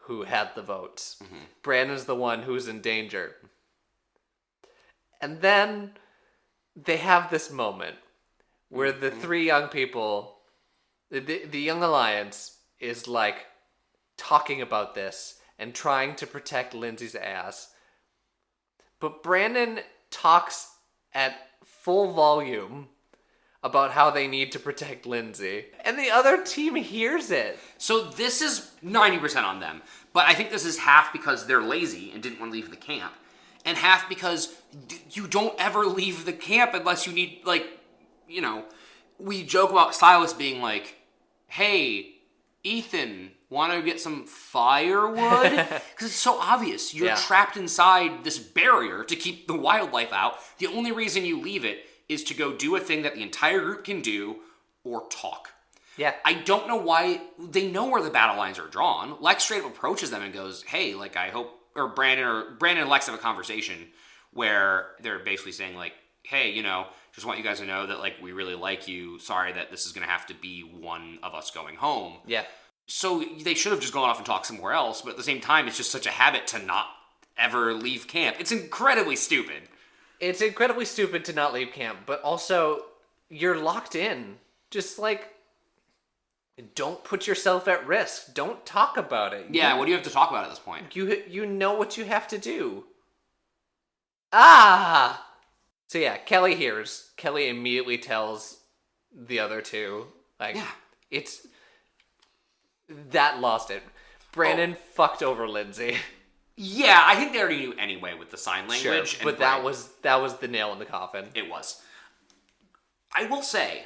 who had the votes. Mm-hmm. Brandon's the one who's in danger. And then they have this moment where the 3 young people, the Young Alliance, is like talking about this and trying to protect Lindsay's ass. But Brandon talks at full volume about how they need to protect Lindsay. And the other team hears it. So this is 90% on them. But I think this is half because they're lazy and didn't want to leave the camp. And half because you don't ever leave the camp unless you need, we joke about Silas being like, hey, Ethan, want to get some firewood? Because it's so obvious. You're trapped inside this barrier to keep the wildlife out. The only reason you leave it is to go do a thing that the entire group can do or talk. Yeah. I don't know why. They know where the battle lines are drawn. Lex straight up approaches them and goes, hey, I hope... Or Brandon and Lex have a conversation where they're basically saying, hey, just want you guys to know that, we really like you. Sorry that this is going to have to be one of us going home. Yeah. So they should have just gone off and talked somewhere else, but at the same time, it's just such a habit to not ever leave camp. It's incredibly stupid. It's incredibly stupid to not leave camp, but also, you're locked in. Just, don't put yourself at risk. Don't talk about it. Yeah, what do you have to talk about at this point? You know what you have to do. Ah! So yeah, Kelly hears. Kelly immediately tells the other 2. It's... That lost it. Brandon fucked over Lindsay. Yeah, I think they already knew anyway with the sign language. Sure, but that was the nail in the coffin. It was. I will say,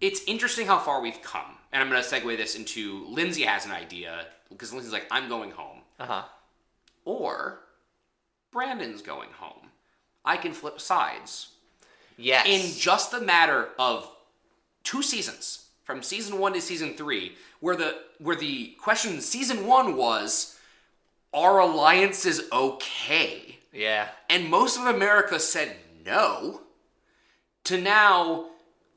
it's interesting how far we've come. And I'm going to segue this into Lindsay has an idea, because Lindsay's like, I'm going home. Uh-huh. Or Brandon's going home. I can flip sides. Yes. In just the matter of 2 seasons, from season 1 to season 3, where the question in season 1 was, are alliances okay? Yeah. And most of America said no. To now,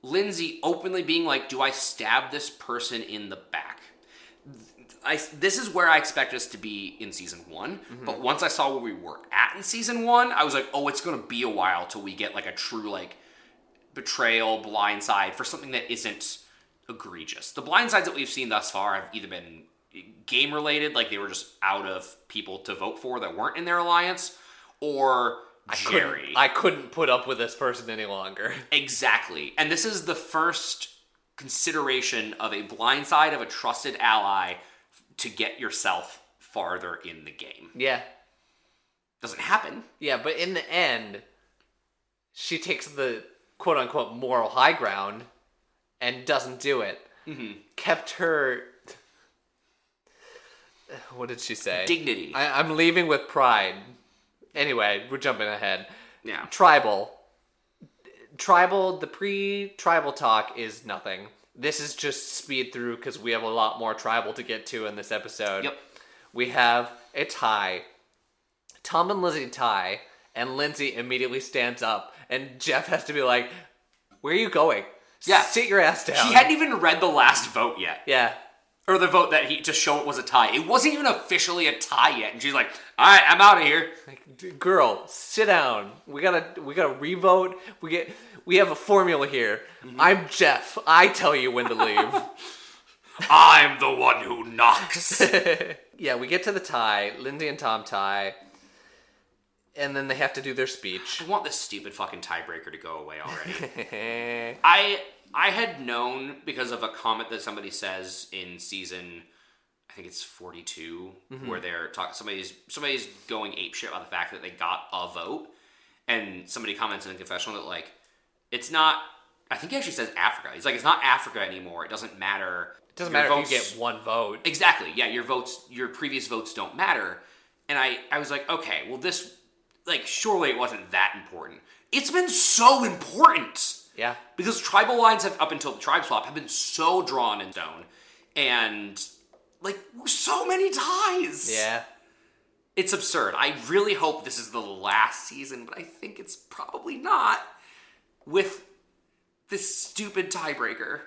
Lindsay openly being like, do I stab this person in the back? This is where I expect us to be in season 1. Mm-hmm. But once I saw where we were at in season 1, I was like, oh, it's going to be a while till we get a true betrayal, blindside for something that isn't egregious. The blindsides that we've seen thus far have either been game related, they were just out of people to vote for that weren't in their alliance, or Jerry. I couldn't put up with this person any longer. Exactly. And this is the first consideration of a blindside of a trusted ally to get yourself farther in the game. Yeah. Doesn't happen. Yeah, but in the end, she takes the quote-unquote moral high ground and doesn't do it. Mm-hmm. Kept her... What did she say? Dignity. I'm leaving with pride. Anyway, we're jumping ahead. Yeah. Tribal, the pre-tribal talk is nothing. This is just speed through because we have a lot more tribal to get to in this episode. Yep. We have a tie. Tom and Lizzie tie, and Lindsay immediately stands up, and Jeff has to be like, where are you going? Yeah. Sit your ass down. He hadn't even read the last vote yet. Yeah. Or the vote that to show it was a tie. It wasn't even officially a tie yet. And she's like, all right, I'm out of here. Like, girl, sit down. We gotta revote. We have a formula here. Mm-hmm. I'm Jeff. I tell you when to leave. I'm the one who knocks. Yeah, we get to the tie. Lindsay and Tom tie. And then they have to do their speech. I want this stupid fucking tiebreaker to go away already. I had known because of a comment that somebody says in season, I think it's 42, where they're talking. Somebody's going apeshit about the fact that they got a vote, and somebody comments in the confessional that like, it's not. I think he actually says Africa. He's like, it's not Africa anymore. It doesn't matter. It doesn't matter if you get one vote. Exactly. Yeah, your previous votes don't matter. And I was like, okay, well this, like, surely it wasn't that important. It's been so important. Yeah. Because tribal lines have, up until the tribe swap, have been so drawn in stone. And, like, so many ties. Yeah. It's absurd. I really hope this is the last season, but I think it's probably not with this stupid tiebreaker.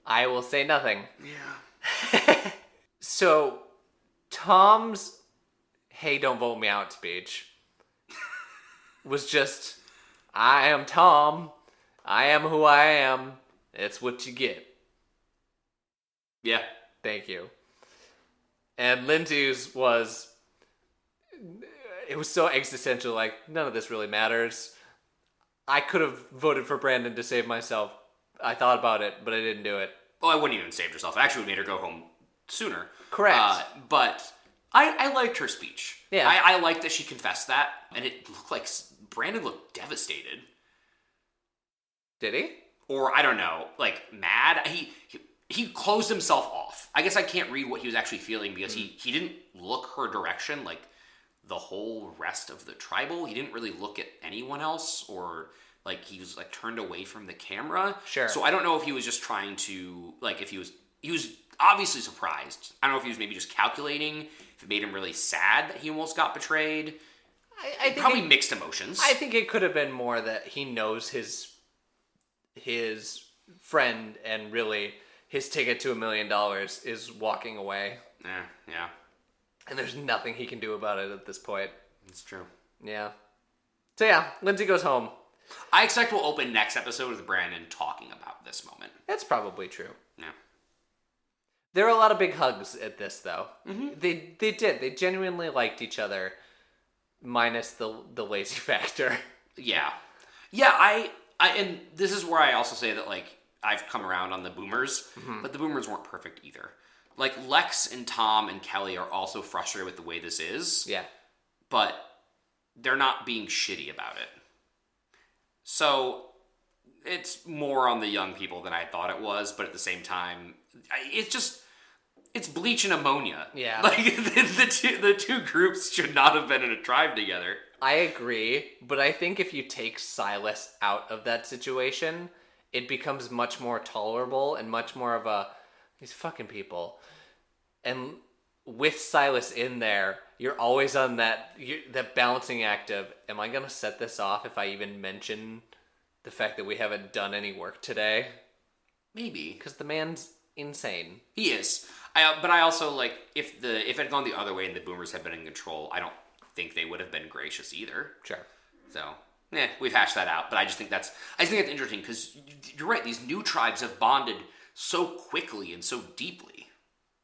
I will say nothing. Yeah. So, Tom's "Hey, don't vote me out" speech was just, I am Tom. I am who I am. It's what you get. Yeah. Thank you. And Lindsay's was, it was so existential, like, none of this really matters. I could have voted for Brandon to save myself. I thought about it, but I didn't do it. Well, I wouldn't even saved herself. I actually made her go home sooner. Correct. But I liked her speech. Yeah. I liked that she confessed that, and it looked like Brandon looked devastated. Did he? Or, I don't know, like, mad. He closed himself off. I guess I can't read what he was actually feeling because he didn't look her direction like the whole rest of the tribal. He didn't really look at anyone else, or like he was like turned away from the camera. Sure. So I don't know if he was just trying to, like, if he was obviously surprised. I don't know if he was maybe just calculating, if it made him really sad that he almost got betrayed. I think probably mixed emotions. I think it could have been more that he knows his friend, and really his ticket to $1 million is walking away. Yeah. And there's nothing he can do about it at this point. It's true. Yeah. So yeah, Lindsay goes home. I expect we'll open next episode with Brandon talking about this moment. That's probably true. Yeah. There are a lot of big hugs at this, though. Mm-hmm. They did. They genuinely liked each other, minus the lazy factor. Yeah. Yeah, I and this is where I also say that, like, I've come around on the boomers, but the boomers weren't perfect either. Like, Lex and Tom and Kelly are also frustrated with the way this is. Yeah. But they're not being shitty about it. So, it's more on the young people than I thought it was, but at the same time, it's bleach and ammonia. Yeah. Like, the two groups should not have been in a tribe together. I agree, but I think if you take Silas out of that situation, it becomes much more tolerable and much more of a, these fucking people. And with Silas in there, you're always on that balancing act of, am I going to set this off if I even mention the fact that we haven't done any work today? Maybe. Because the man's insane. He is. But I also, like, if it had gone the other way and the boomers had been in control, I don't think they would have been gracious either. Sure. So, we've hashed that out. But I think that's interesting because you're right. These new tribes have bonded so quickly and so deeply,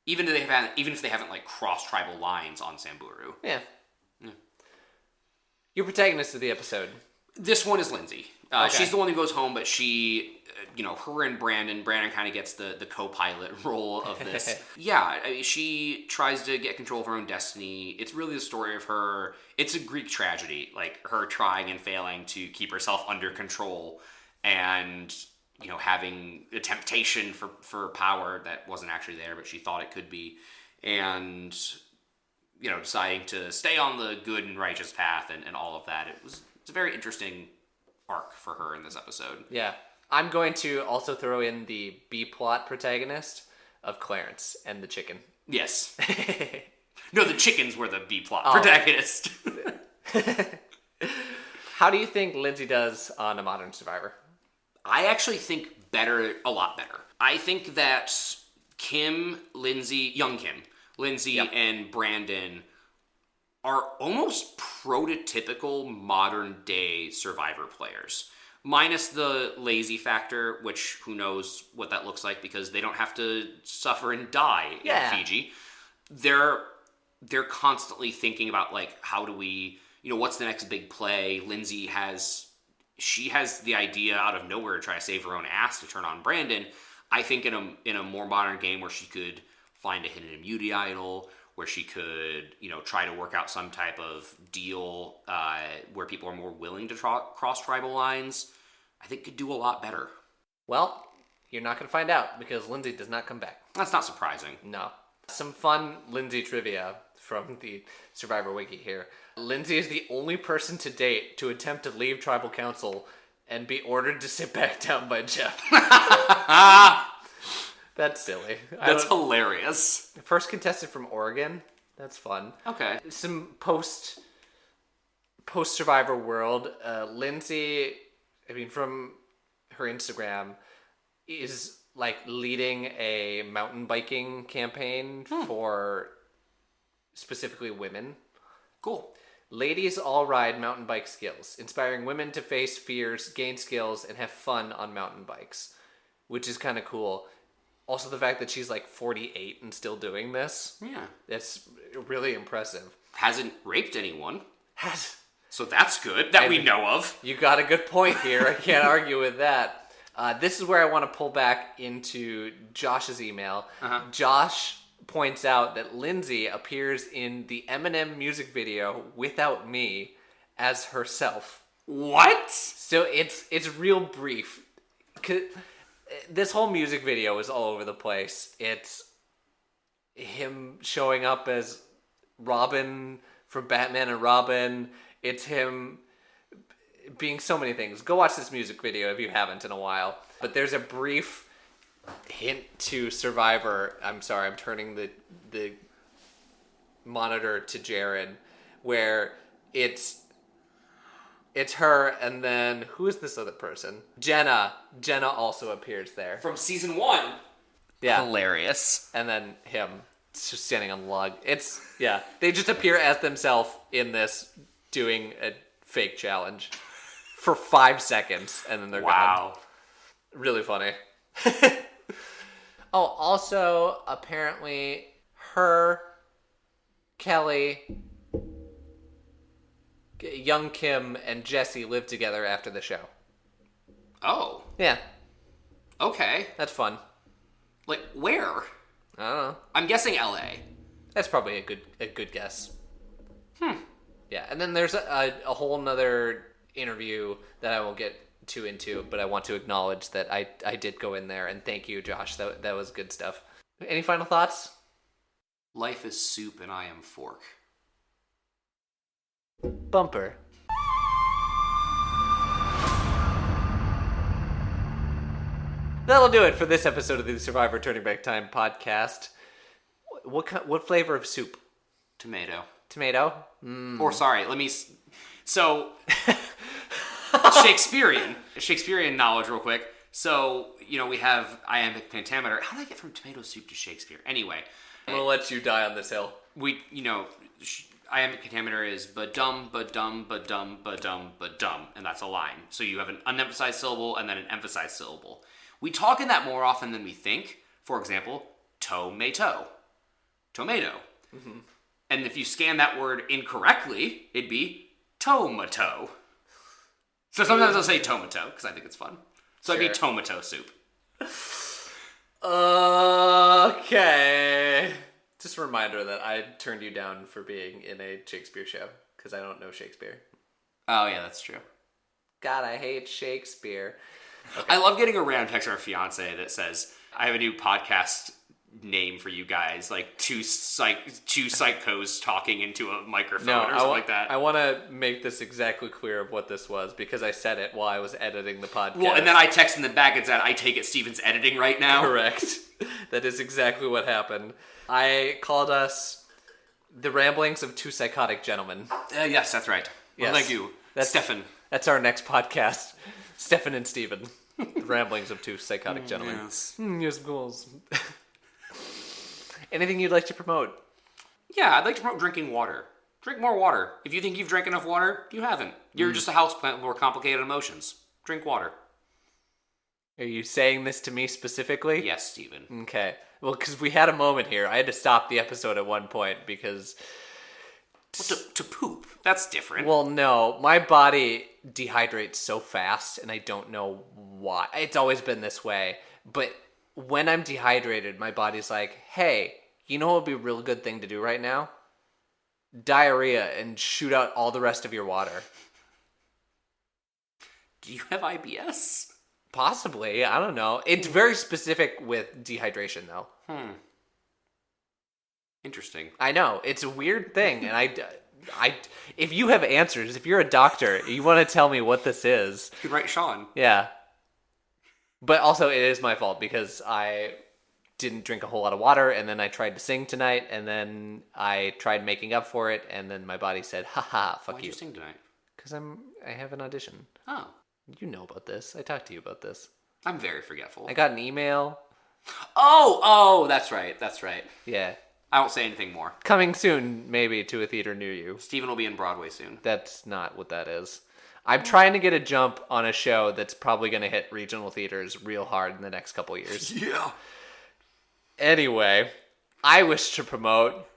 even if they haven't like crossed tribal lines on Samburu. Yeah. Your protagonist of the episode. This one is Lindsay. Okay. She's the one who goes home, but she, her and Brandon kind of gets the co-pilot role of this. Yeah, I mean, she tries to get control of her own destiny. It's really the story of her. It's a Greek tragedy, like her trying and failing to keep herself under control and, having a temptation for power that wasn't actually there, but she thought it could be. And, deciding to stay on the good and righteous path and all of that. It's a very interesting arc for her in this episode. Yeah. I'm going to also throw in the B-plot protagonist of Clarence and the chicken. Yes. No, the chickens were the B-plot protagonist. How do you think Lindsay does on A Modern Survivor? I actually think a lot better. I think that Lindsay, yep. and Brandon are almost prototypical modern day Survivor players. Minus the lazy factor, which who knows what that looks like because they don't have to suffer and die in Fiji. They're constantly thinking about, like, how do we, what's the next big play? Lindsay has the idea out of nowhere to try to save her own ass to turn on Brandon. I think in a more modern game where she could find a hidden immunity idol, where she could, try to work out some type of deal where people are more willing to cross tribal lines, I think could do a lot better. Well, you're not going to find out because Lindsay does not come back. That's not surprising. No. Some fun Lindsay trivia from the Survivor Wiki here. Lindsay is the only person to date to attempt to leave tribal council and be ordered to sit back down by Jeff. That's silly. That's hilarious. First contestant from Oregon. That's fun. Okay. Some post-Survivor world. Lindsay, from her Instagram, is like leading a mountain biking campaign for specifically women. Cool. Ladies all ride mountain bike skills, inspiring women to face fears, gain skills, and have fun on mountain bikes, which is kind of cool. Also, the fact that she's like 48 and still doing this. Yeah. That's really impressive. Hasn't raped anyone. So that's good, that we know of. You got a good point here. I can't argue with that. This is where I want to pull back into Josh's email. Uh-huh. Josh points out that Lindsay appears in the Eminem music video Without Me as herself. What? So it's real brief. This whole music video is all over the place. It's him showing up as Robin from Batman and Robin. It's him being so many things. Go watch this music video if you haven't in a while. But there's a brief hint to Survivor. I'm sorry, I'm turning the monitor to Jared, where it's her, and then who is this other person? Jenna also appears there from season 1. Yeah, hilarious. And then him just standing on the log. They just appear as themselves in this, doing a fake challenge for 5 seconds, and then they're gone. Really funny. Oh, also, apparently, Kelly, young Kim, and Jesse live together after the show. Oh. Yeah. Okay. That's fun. Like, where? I don't know. I'm guessing LA. That's probably a good guess. Yeah, and then there's a whole nother interview that I won't get too into, but I want to acknowledge that I did go in there, and thank you, Josh. That was good stuff. Any final thoughts? Life is soup and I am fork. Bumper. That'll do it for this episode of the Survivor Turning Back Time podcast. What flavor of soup? Tomato. Tomato? Or sorry, so Shakespearean knowledge real quick. So, we have iambic pentameter. How did I get from tomato soup to Shakespeare? Anyway. I'm going to let you die on this hill. Iambic pentameter is ba-dum, ba-dum, ba-dum, ba-dum, ba-dum. And that's a line. So you have an unemphasized syllable and then an emphasized syllable. We talk in that more often than we think. For example, tomato. Tomato. Mm-hmm. And if you scan that word incorrectly, it'd be tomato. So sometimes I'll say tomato because I think it's fun. So Sure. I'd be tomato soup. Okay. Just a reminder that I turned you down for being in a Shakespeare show because I don't know Shakespeare. Oh, yeah, that's true. God, I hate Shakespeare. I love getting a random text from our fiance that says, I have a new podcast name for you guys, like two psychos talking into a microphone or something like that. I want to make this exactly clear of what this was because I said it while I was editing the podcast. Well, and then I text in the back and said, I take it Steven's editing right now. Correct. That is exactly what happened. I called us The Ramblings of Two Psychotic Gentlemen. Yes, that's right. Yes. Well, thank you. Stefan. That's our next podcast. Stefan and Steven. The Ramblings of Two Psychotic Gentlemen. Yes. Yes, of course. Anything you'd like to promote? Yeah, I'd like to promote drinking water. Drink more water. If you think you've drank enough water, you haven't. You're just a houseplant with more complicated emotions. Drink water. Are you saying this to me specifically? Yes, Steven. Okay. Well, because we had a moment here. I had to stop the episode at one point because... Well, to poop. That's different. Well, no. My body dehydrates so fast, and I don't know why. It's always been this way. But when I'm dehydrated, my body's like, hey, you know what would be a real good thing to do right now? Diarrhea and shoot out all the rest of your water. Do you have IBS? Possibly. I don't know. It's very specific with dehydration, though. Interesting. I know. It's a weird thing. And I, if you have answers, if you're a doctor, you want to tell me what this is. You could write Sean. Yeah. But also, it is my fault because I didn't drink a whole lot of water, and then I tried to sing tonight, and then I tried making up for it, and then my body said, haha, fuck Why'd you. you sing tonight? Because I have an audition. Oh. You know about this. I talked to you about this. I'm very forgetful. I got an email. Oh, that's right. That's right. Yeah. I won't say anything more. Coming soon, maybe, to a theater near you. Steven will be in Broadway soon. That's not what that is. I'm trying to get a jump on a show that's probably going to hit regional theaters real hard in the next couple years. Yeah. Anyway, I wish to promote...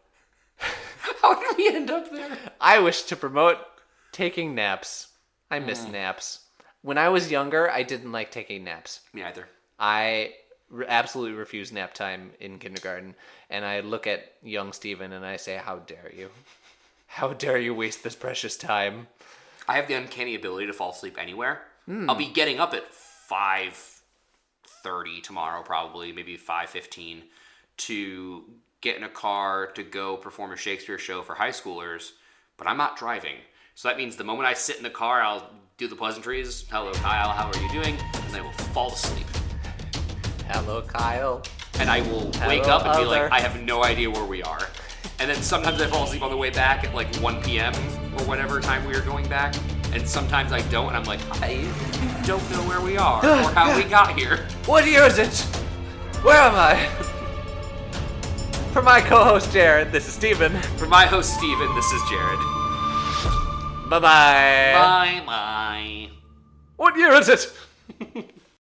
How did we end up there? I wish to promote taking naps. I miss naps. When I was younger, I didn't like taking naps. Me either. I absolutely refused nap time in kindergarten. And I look at young Steven and I say, how dare you? How dare you waste this precious time? I have the uncanny ability to fall asleep anywhere. I'll be getting up at 5:30 tomorrow, probably, maybe 5:15, to get in a car to go perform a Shakespeare show for high schoolers, but I'm not driving. So that means the moment I sit in the car, I'll do the pleasantries. Hello, Kyle, how are you doing? And I will fall asleep. Hello, Kyle. And I will wake up and be like, I have no idea where we are. And then sometimes I fall asleep on the way back at like 1 p.m. or whatever time we were going back. And sometimes I don't, and I'm like, I don't know where we are or how we got here. What year is it? Where am I? For my co-host Jared, this is Steven. For my host Steven, this is Jared. Bye-bye. Bye-bye. What year is it?